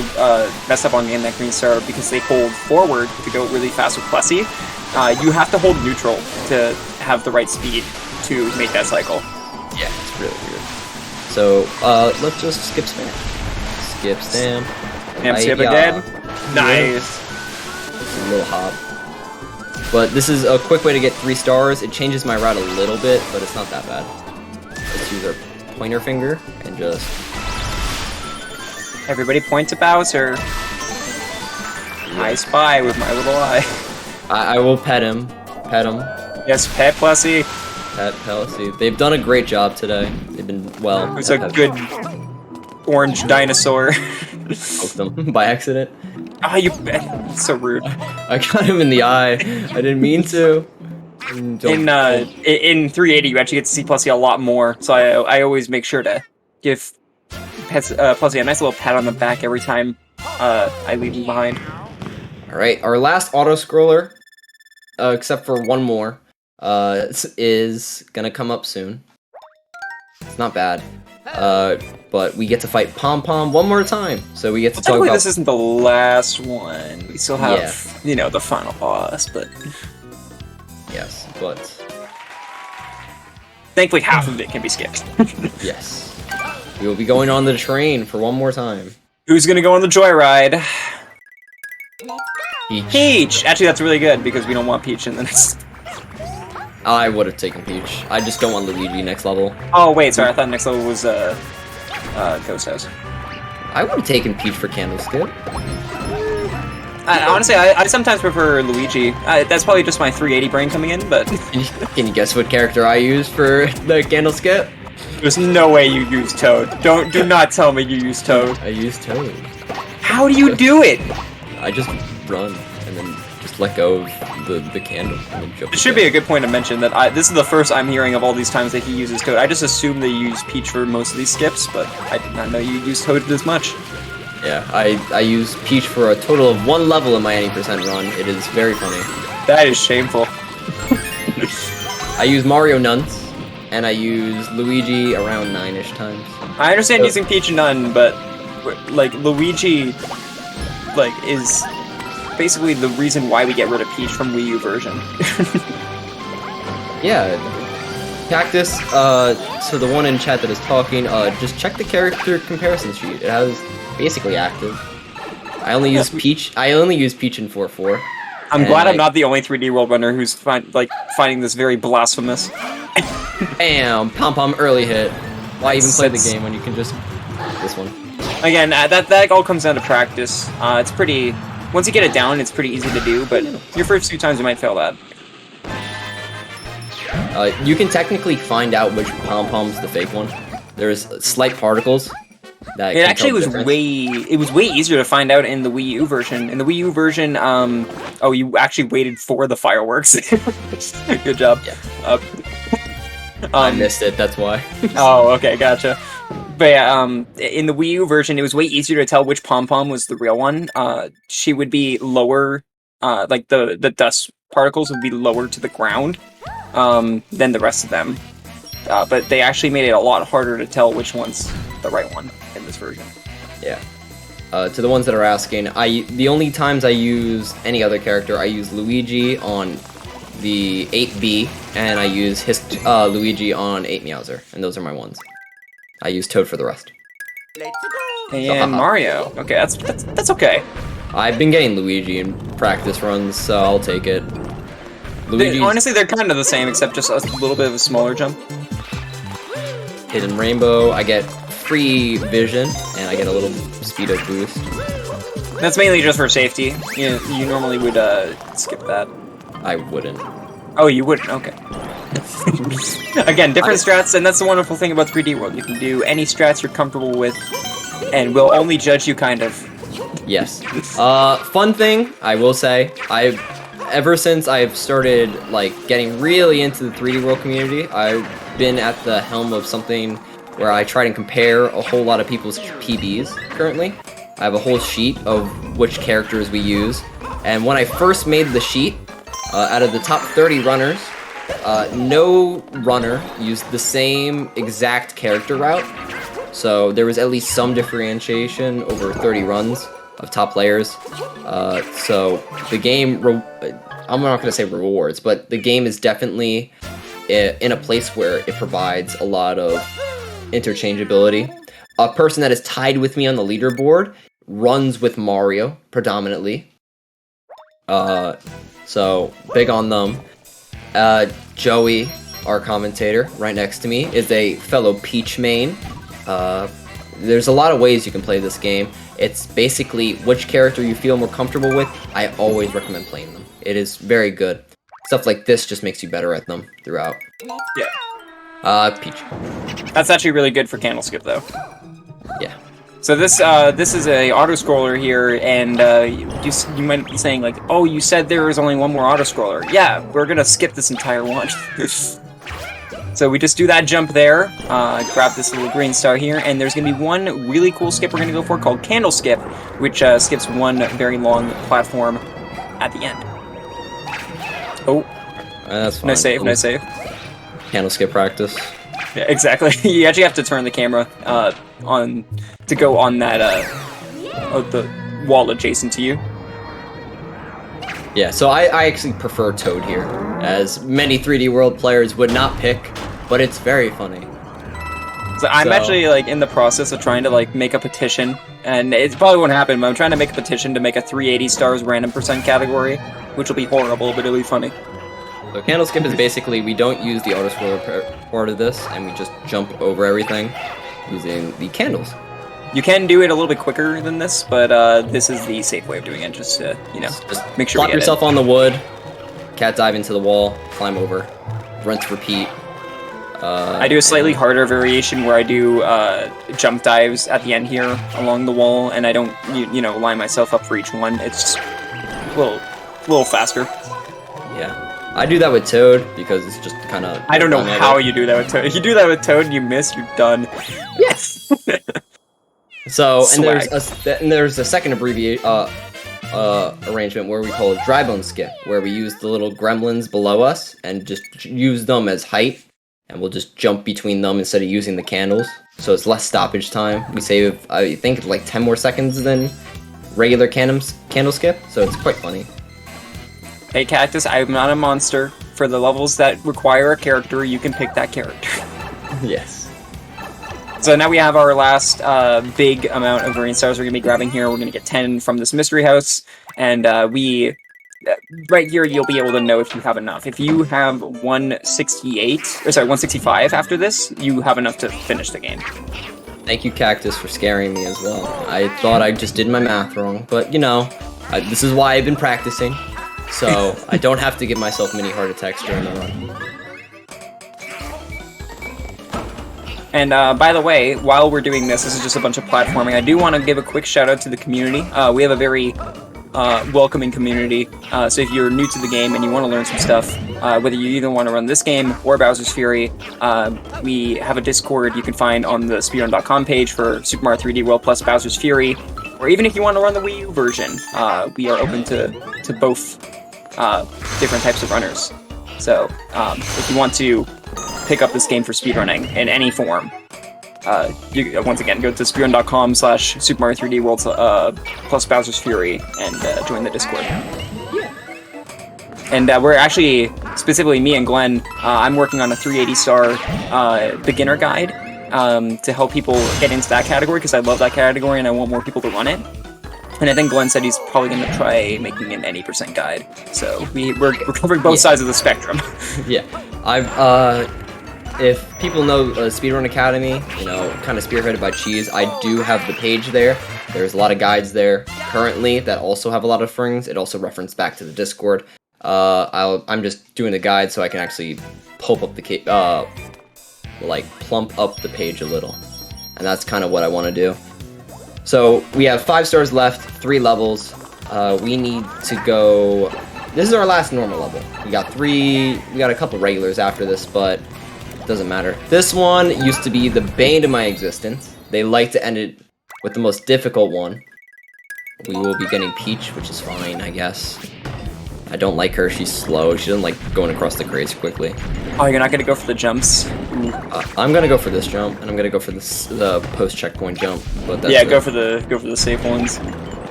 mess up on getting that green star because they hold forward to go really fast with Plessy. You have to hold neutral to have the right speed to make that cycle. yeah, it's really weird. So, let's just skip spam. Skip spam. Damn, skip again. Nice. A little hop. But this is a quick way to get 3 stars. It changes my route a little bit, but it's not that bad. Let's use our pointer finger and just... Everybody point to Bowser. I spy with my little eye. I will pet him. Pet him. Yes, pet Plessy. Pet Plessy. They've done a great job today. They've been, well... It's a good orange dinosaur. Poked them by accident. Ah, you... It's so rude. I got him in the eye. I didn't mean to. In 380, you actually get to see Plessy a lot more, so I always make sure to give Plessy a nice little pat on the back every time I leave him behind. Alright, our last auto-scroller, except for one more, is gonna come up soon. It's not bad. But we get to fight Pom Pom one more time, so we get to talk about... this isn't the last one. We still have, you know, the final boss, but... Yes, but... Thankfully, half of it can be skipped. Yes. We will be going on the train for one more time. Who's gonna go on the joyride? Peach. Peach! Actually, that's really good, because we don't want Peach in the next... I would have taken Peach. I just don't want Luigi next level. Oh, wait, sorry, I thought next level was, Ghost House. I would have taken Peach for Candleskip. Honestly, I sometimes prefer Luigi. That's probably just my 380 brain coming in, but... Can you guess what character I use for the Candleskip? There's no way you use Toad. Do not tell me you use Toad. I use Toad. How do you do it? I just run and then just let go of the candle and then jump. It should be a good point to mention that this is the first I'm hearing of all these times that he uses Toad. I just assumed they use Peach for most of these skips, but I did not know you use Toad this much. Yeah, I use Peach for a total of 1 level in my 80% run. It is very funny. That is shameful. I use Mario Nuns, and I use Luigi around 9-ish times. I understand using Peach and none, but like Luigi, like is basically the reason why we get rid of Peach from Wii U version. Yeah, Cactus. So the one in chat that is talking, just check the character comparison sheet. It has basically active. I only use Peach. I only use Peach in 4-4. I'm glad I'm not the only 3D World runner who's finding this very blasphemous. Bam! Pom Pom early hit. Why even play the game when you can just this one? Again, that all comes down to practice. It's pretty. Once you get it down, it's pretty easy to do. But your first few times, you might fail that. You can technically find out which Pom Pom's the fake one. There's slight particles. That it actually was way easier to find out in the Wii U version. In the Wii U version, oh, you actually waited for the fireworks. Good job. Yeah. I missed it. That's why. Oh, okay, gotcha. But yeah, in the Wii U version, it was way easier to tell which Pom Pom was the real one. She would be lower, like the dust particles would be lower to the ground than the rest of them. But they actually made it a lot harder to tell which one's the right one in this version. Yeah. To the ones that are asking, the only times I use any other character, I use Luigi on the 8B, and I use Luigi on 8 Meowser, and those are my ones. I use Toad for the rest. And Mario. Okay, that's okay. I've been getting Luigi in practice runs, so I'll take it. Honestly, they're kind of the same, except just a little bit of a smaller jump. Hidden Rainbow, I get free vision, and I get a little speedo boost. That's mainly just for safety. You normally would skip that. I wouldn't. Oh, you wouldn't? Okay. Again, different strats, and that's the wonderful thing about 3D World. You can do any strats you're comfortable with, and we'll only judge you kind of. Yes. Fun thing, I will say, ever since I've started, like, getting really into the 3D World community, I've been at the helm of something where I try to compare a whole lot of people's PBs currently. I have a whole sheet of which characters we use, and when I first made the sheet, out of the top 30 runners, no runner used the same exact character route so there was at least some differentiation over 30 runs of top players. So the game, I'm not going to say rewards, but the game is definitely in a place where it provides a lot of interchangeability. A person that is tied with me on the leaderboard runs with Mario predominantly. So big on them. Joey, our commentator, right next to me, is a fellow Peach main. There's a lot of ways you can play this game. It's basically which character you feel more comfortable with. I always recommend playing them. It is very good. Stuff like this just makes you better at them throughout. Yeah. Peach. That's actually really good for Candleskip, though. Yeah. So this is a auto scroller here, and you might be saying like, oh, you said there was only one more auto scroller. Yeah, we're gonna skip this entire one. So we just do that jump there, grab this little green star here, and there's gonna be one really cool skip we're gonna go for called Candleskip, which skips one very long platform at the end. Oh, That's fine. no save, no save. Candleskip practice. Yeah, exactly. You actually have to turn the camera on to go on that the wall adjacent to you. Yeah, so I actually prefer Toad here, as many 3D World players would not pick, but it's very funny. So I'm actually like in the process of trying to like make a petition, and it probably won't happen, but I'm trying to make a petition to make a 380 stars random % category, which will be horrible, but it'll be funny. So Candleskip is basically, we don't use the auto-scroller part of this, and we just jump over everything using the candles. You can do it a little bit quicker than this, but this is the safe way of doing it, just to, you know, Just make sure plop we get yourself it. on the wood, cat dive into the wall, climb over, rinse, repeat. I do a slightly harder variation where I do jump dives at the end here along the wall, and I don't, you know, line myself up for each one. It's just a little faster. Yeah. I do that with Toad, because it's just kind of... I don't know how you do that with Toad. If you do that with Toad and you miss, you're done. Yes! So, and Swag. there's a second arrangement where we call it dry bone skip, where we use the little gremlins below us and just use them as height, and we'll just jump between them instead of using the candles. So it's less stoppage time. We save, I think, like 10 more seconds than regular candle skip, so it's quite funny. Hey Cactus, I'm not a monster. For the levels that require a character, you can pick that character. Yes. So now we have our last big amount of green stars we're going to be grabbing here. We're going to get 10 from this mystery house, and right here you'll be able to know if you have enough. If you have 165 after this, you have enough to finish the game. Thank you, Cactus, for scaring me as well. I thought I just did my math wrong, but you know, this is why I've been practicing, so I don't have to give myself mini heart attacks during the run. And by the way, while we're doing this is just a bunch of platforming. I do want to give a quick shout out to the community. We have a very welcoming community. So if you're new to the game and you want to learn some stuff, whether you either want to run this game or Bowser's Fury, we have a Discord you can find on the speedrun.com page for Super Mario 3D World plus Bowser's Fury. Or even if you want to run the Wii U version, we are open to both different types of runners. So if you want to pick up this game for speedrunning in any form, you once again go to speedrun.com/Super Mario 3D World plus Bowser's Fury and join the Discord. And we're actually, specifically me and Glenn, I'm working on a 380 star beginner guide to help people get into that category, because I love that category and I want more people to run it. And I think Glenn said he's probably going to try making an 80% guide. So we're covering both sides of the spectrum. Yeah, if people know Speedrun Academy, you know, kind of spearheaded by Cheese, I do have the page there. There's a lot of guides there currently that also have a lot of things. It also referenced back to the Discord. I'm just doing the guide so I can actually plump up the page a little, and that's kind of what I want to do. So we have 5 stars left, 3 levels. We need to go. This is our last normal level. We got a couple regulars after this, but it doesn't matter. This one used to be the bane of my existence. They like to end it with the most difficult one. We will be getting Peach, which is fine, I guess. I don't like her. She's slow. She doesn't like going across the crates quickly. Oh, you're not gonna go for the jumps? I'm gonna go for this jump, and I'm gonna go for the post checkpoint jump. But that's Go for the safe ones.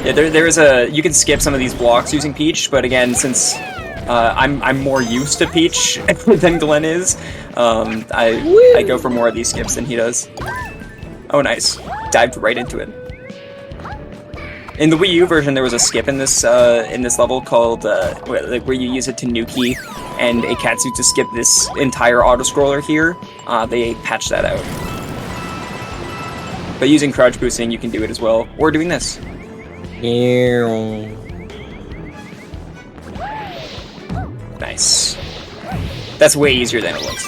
Yeah, there is you can skip some of these blocks using Peach, but again, since I'm more used to Peach than Glenn is, I go for more of these skips than he does. Oh, nice! Dived right into it. In the Wii U version, there was a skip in this level called where you use a Tanuki and a Katsu to skip this entire auto-scroller here. They patched that out. But using crouch boosting, you can do it as well. Or doing this. Nice. That's way easier than it looks.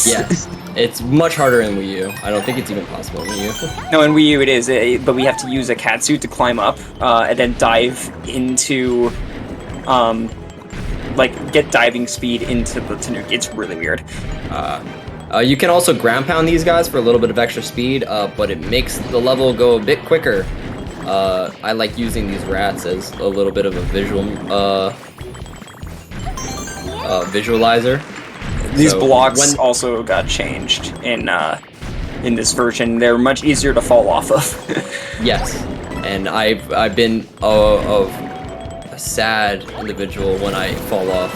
Yes. It's much harder in Wii U. I don't think it's even possible in Wii U. No, in Wii U it is, but we have to use a Katsu to climb up, and then dive into, get diving speed into the Tanuki. It's really weird. You can also ground pound these guys for a little bit of extra speed, but it makes the level go a bit quicker. I like using these rats as a little bit of a visualizer. These So blocks also got changed in this version. They're much easier to fall off of. Yes, and I've been a sad individual when I fall off.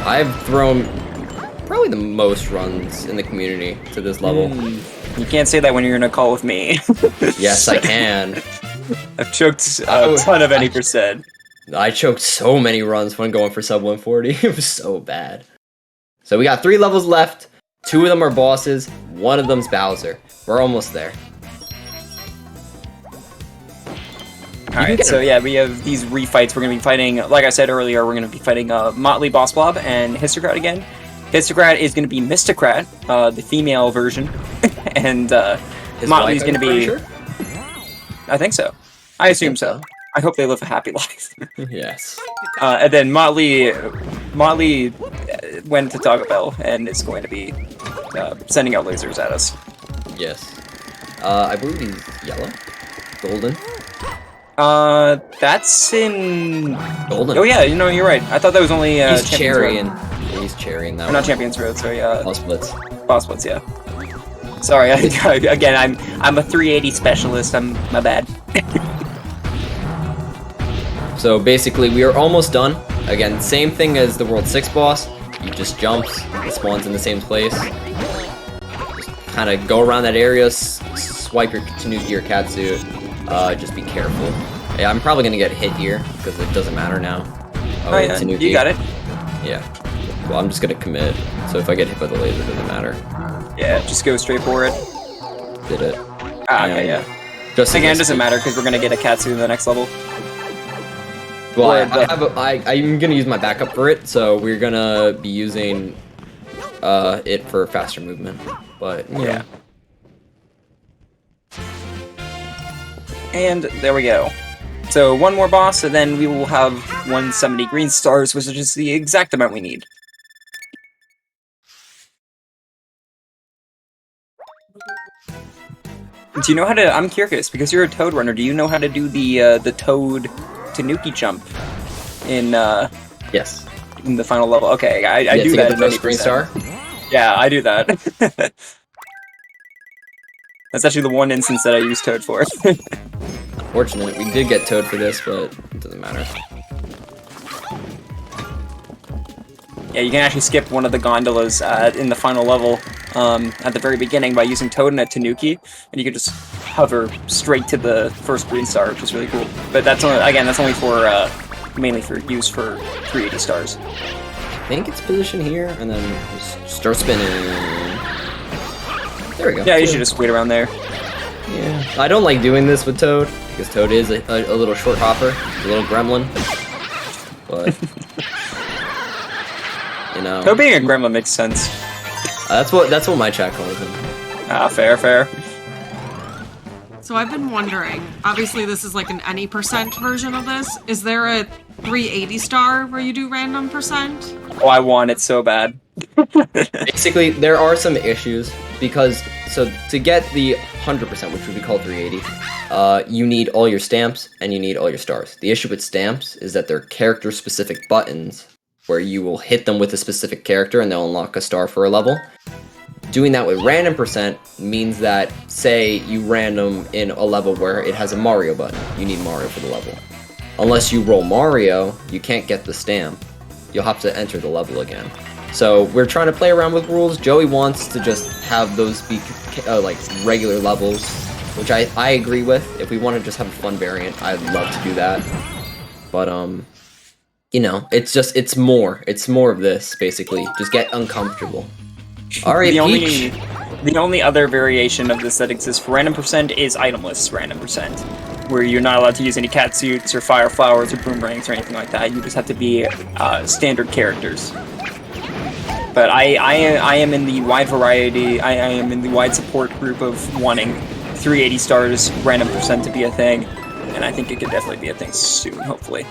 I've thrown probably the most runs in the community to this level. You can't say that when you're in a call with me. Yes, I can. I've choked a ton of any percent. I choked so many runs when going for sub 140. It was so bad. So we got 3 levels left. 2 of them are bosses. 1 of them's Bowser. We're almost there. Alright, so yeah, we have these refights. We're going to be fighting, like I said earlier, we're going to be fighting Motley Boss Blob and Histocrat again. Histocrat is going to be Mistocrat, the female version. And Motley's going to be... Sure? I think so. I assume so. I hope they live a happy life. Yes. And then Motley went to Taco Bell and is going to be sending out lasers at us. Yes. I believe he's yellow? Golden? That's in... Golden. Oh yeah, you're right. I thought that was only he's Champions cherry Road. and he's cherry in that Or one. not Champions Road, sorry. Boss Blitz. Boss Blitz, yeah. Sorry, again, I'm a 380 specialist. My bad. So basically, we are almost done. Again, same thing as the World 6 boss. You just jumps, it spawns in the same place. Just kind of go around that area, swipe your Tanuki or Katsu. Just be careful. Yeah, I'm probably gonna get hit here because it doesn't matter now. Oh yeah, Tanuki. you got it. Yeah. Well, I'm just gonna commit. So if I get hit by the laser, it doesn't matter. Yeah, just go straight for it. Did it. Okay, yeah. Just Again, it doesn't matter because we're gonna get a Katsu in the next level. Well, I'm gonna use my backup for it, so we're gonna be using it for faster movement. But yeah. And there we go. So 1 more boss, and then we will have 170 green stars, which is the exact amount we need. Do you know how to? I'm curious because you're a Toad runner. Do you know how to do the Toad Tanuki jump in yes, in the final level? Okay, I do that. The first green star. Yeah, I do that. That's actually the one instance that I use Toad for. Unfortunate, we did get Toad for this, but it doesn't matter. Yeah, you can actually skip one of the gondolas in the final level at the very beginning by using Toad and a Tanuki, and you can just hover straight to the first green star, which is really cool. But that's only, again, that's only for mainly for use for 380 stars. I think it's positioned here, and then just start spinning. There we go. Yeah, you should just wait around there. Yeah, I don't like doing this with Toad because Toad is a little short hopper, a little gremlin. But you know, Toad being a gremlin makes sense. That's what my chat calls him. Ah, fair. So I've been wondering, obviously this is like an any percent version of this. Is there a 380 star where you do random percent? Oh, I want it so bad. Basically, there are some issues because so to get the 100%, which would be called 380, you need all your stamps and you need all your stars. The issue with stamps is that they're character-specific buttons where you will hit them with a specific character and they'll unlock a star for a level. Doing that with random percent means that, say, you random in a level where it has a Mario button. You need Mario for the level. Unless you roll Mario, you can't get the stamp. You'll have to enter the level again. So we're trying to play around with rules. Joey wants to just have those be like regular levels, which I agree with. If we want to just have a fun variant, I'd love to do that. But you know, it's more of this basically. Just get uncomfortable. All right, the only other variation of this that exists for random percent is itemless random percent, where you're not allowed to use any cat suits or fire flowers or boomerangs or anything like that. You just have to be standard characters. But I am in the wide variety. I am in the wide support group of wanting 380 stars random percent to be a thing, and I think it could definitely be a thing soon, hopefully.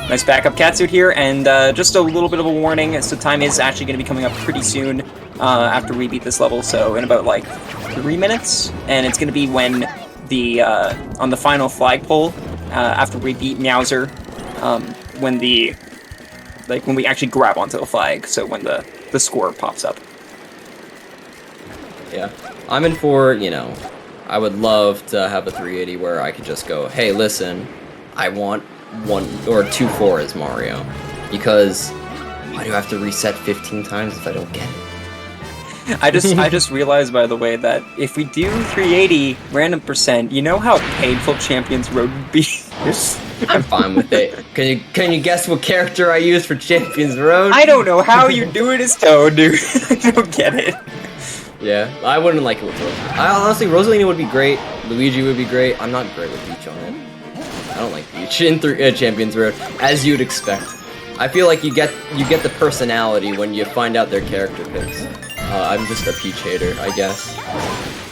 Nice backup catsuit here, and just a little bit of a warning, so time is actually going to be coming up pretty soon after we beat this level, so in about like 3 minutes, and it's going to be when the on the final flagpole after we beat Meowser, when we actually grab onto the flag, so when the score pops up. Yeah, I'm in for, you know, I would love to have a 380 where I could just go, hey, listen, I want 1 or 2 4 Mario, because why do I have to reset 15 times if I don't get it? I just realized, by the way, that if we do 380 random percent, you know how painful Champions Road would be? I'm fine with it. Can you guess what character I use for Champions Road? I don't know how you do it as Toad, dude. I don't get it. Yeah, I wouldn't like it with Rosalina. Honestly, Rosalina would be great. Luigi would be great. I'm not great with Peach on it. I don't like Peach in Champions Road, as you'd expect. I feel like you get the personality when you find out their character picks. I'm just a Peach hater, I guess.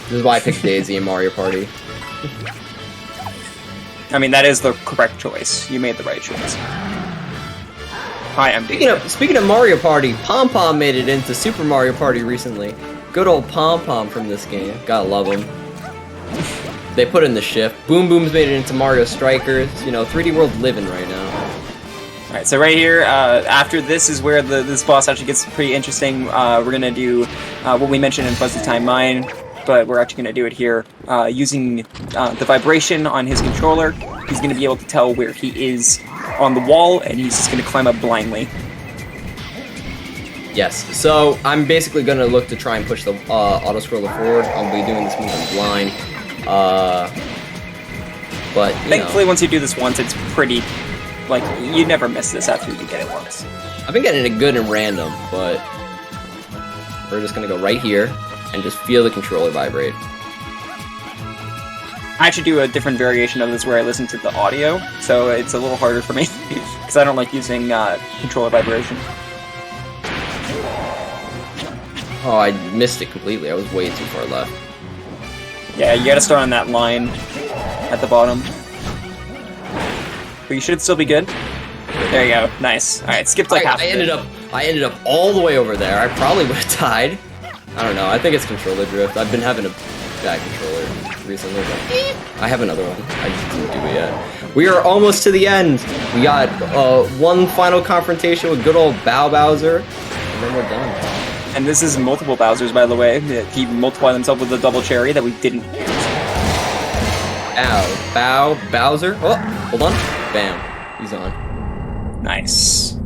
This is why I picked Daisy in Mario Party. I mean, that is the correct choice. You made the right choice. Hi, I'm Daisy. Speaking of Mario Party, Pom Pom made it into Super Mario Party recently. Good old Pom Pom from this game. Gotta love him. They put in the shift. Boom Boom's made it into Mario Strikers. You know, 3D World living right now. Alright, so right here, after this is where this boss actually gets pretty interesting. We're gonna do what we mentioned in Fuzzy Time Mine, but we're actually gonna do it here. Using the vibration on his controller, he's gonna be able to tell where he is on the wall, and he's just gonna climb up blindly. Yes, so I'm basically gonna look to try and push the auto-scroller forward. I'll be doing this move on blind. But thankfully, once you do this once, it's pretty, like, you never miss this after you get it once. I've been getting it good and random, but we're just gonna go right here and just feel the controller vibrate. I actually do a different variation of this where I listen to the audio, so it's a little harder for me, because I don't like using controller vibration. Oh, I missed it completely. I was way too far left. Yeah, you gotta start on that line at the bottom. But you should still be good. There you go. Nice. Alright, skipped like half. I ended up all the way over there. I probably would have died. I don't know. I think it's controller drift. I've been having a bad controller recently, but I have another one. I just didn't do it yet. We are almost to the end. We got one final confrontation with good old Bowser, and then we're done. And this is multiple Bowsers, by the way. He multiplied himself with a double cherry that we didn't use. Ow. Bowser. Oh, hold on. Bam. He's on. Nice.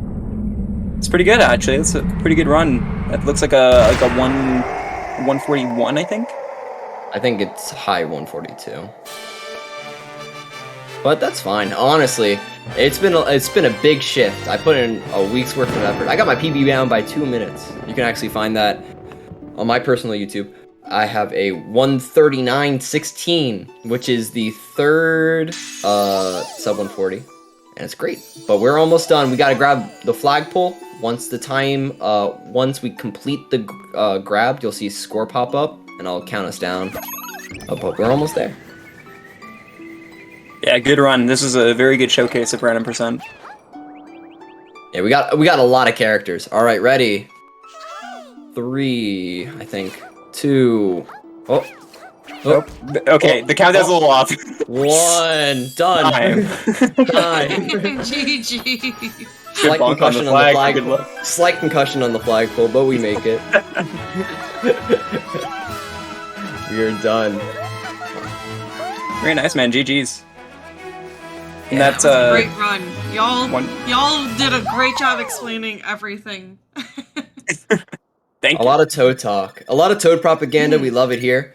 It's pretty good, actually. It's a pretty good run. It looks like a 141, I think. I think it's high 142. But that's fine. Honestly, it's been a big shift. I put in a week's worth of effort. I got my PB down by 2 minutes. You can actually find that on my personal YouTube. I have a 139.16, which is the third sub 140, and it's great. But we're almost done. We gotta grab the flagpole. Once we complete the grab, you'll see score pop up, and I'll count us down. But we're almost there. Yeah, good run. This is a very good showcase of random percent. Yeah, we got a lot of characters. All right, ready? 3, I think. 2, Oh. Oh, okay, the countdown's a little off. 1. Done. Time. Time. GG. Slight bonk on the concussion on the flag, good flagpole. luck. Slight concussion on the flagpole, but we make it. We're done. Very nice, man. GG's. And Yeah, that's That was a great run. one- Y'all did a great job explaining everything. thank A you. lot of Toad talk. A lot of Toad propaganda. We love it here.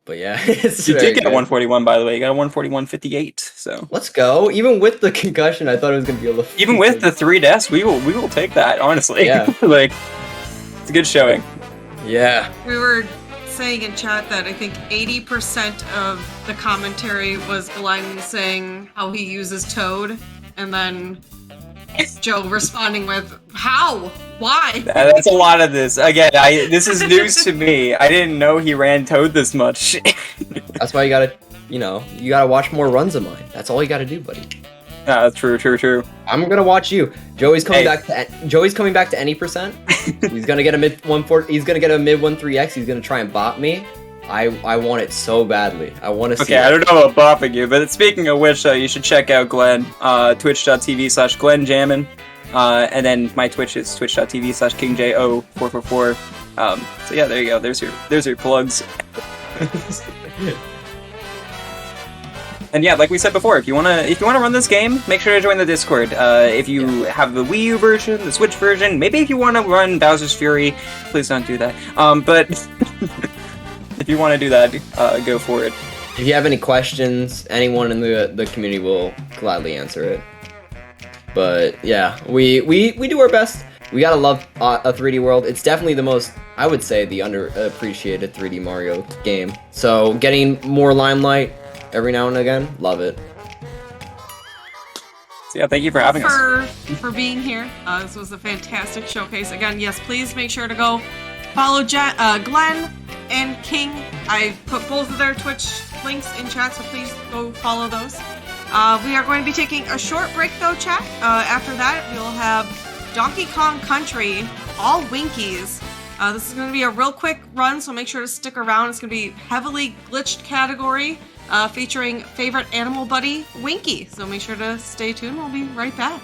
But yeah, it's You very did get a good. 141, by the way. You got a 141.58. So Let's go. Even with the concussion, I thought it was gonna be a little. even with the 3 deaths, we will take that. Honestly, Yeah. like it's a good showing. Yeah. We were saying in chat that I think 80% of the commentary was Glenn saying how he uses Toad, and then Joe responding with, "How? Why?" That's a lot of this. Again, this is news to me. I didn't know he ran Toad this much. That's why you gotta watch more runs of mine. That's all you gotta do, buddy. True. I'm gonna watch you. Joey's coming Hey. back to any percent. He's gonna get a mid 1.4. He's gonna get a mid 1.3x. He's gonna try and bot me. I want it so badly. I want to see. Okay, I don't know about bopping you, but speaking of which, you should check out Glenn, twitch.tv/Glennjaamin, and then my Twitch is twitch.tv/KingJ0444. So yeah, there you go. There's your plugs. And yeah, like we said before, if you wanna run this game, make sure to join the Discord. If you have the Wii U version, the Switch version, maybe if you want to run Bowser's Fury, please don't do that. But if you want to do that, go for it. If you have any questions, anyone in the community will gladly answer it. But yeah, we do our best. We gotta love a 3D World. It's definitely the most, I would say, the underappreciated 3D Mario game. So getting more limelight every now and again, love it. So yeah, thank you for having us. For being here. This was a fantastic showcase. Again, yes, please make sure to go follow Glenn and King. I put both of their Twitch links in chat, so please go follow those. We are going to be taking a short break though, chat. After that, we'll have Donkey Kong Country, all Winkies. This is going to be a real quick run, so make sure to stick around. It's going to be heavily glitched category, featuring favorite animal buddy, Winky. So make sure to stay tuned. We'll be right back.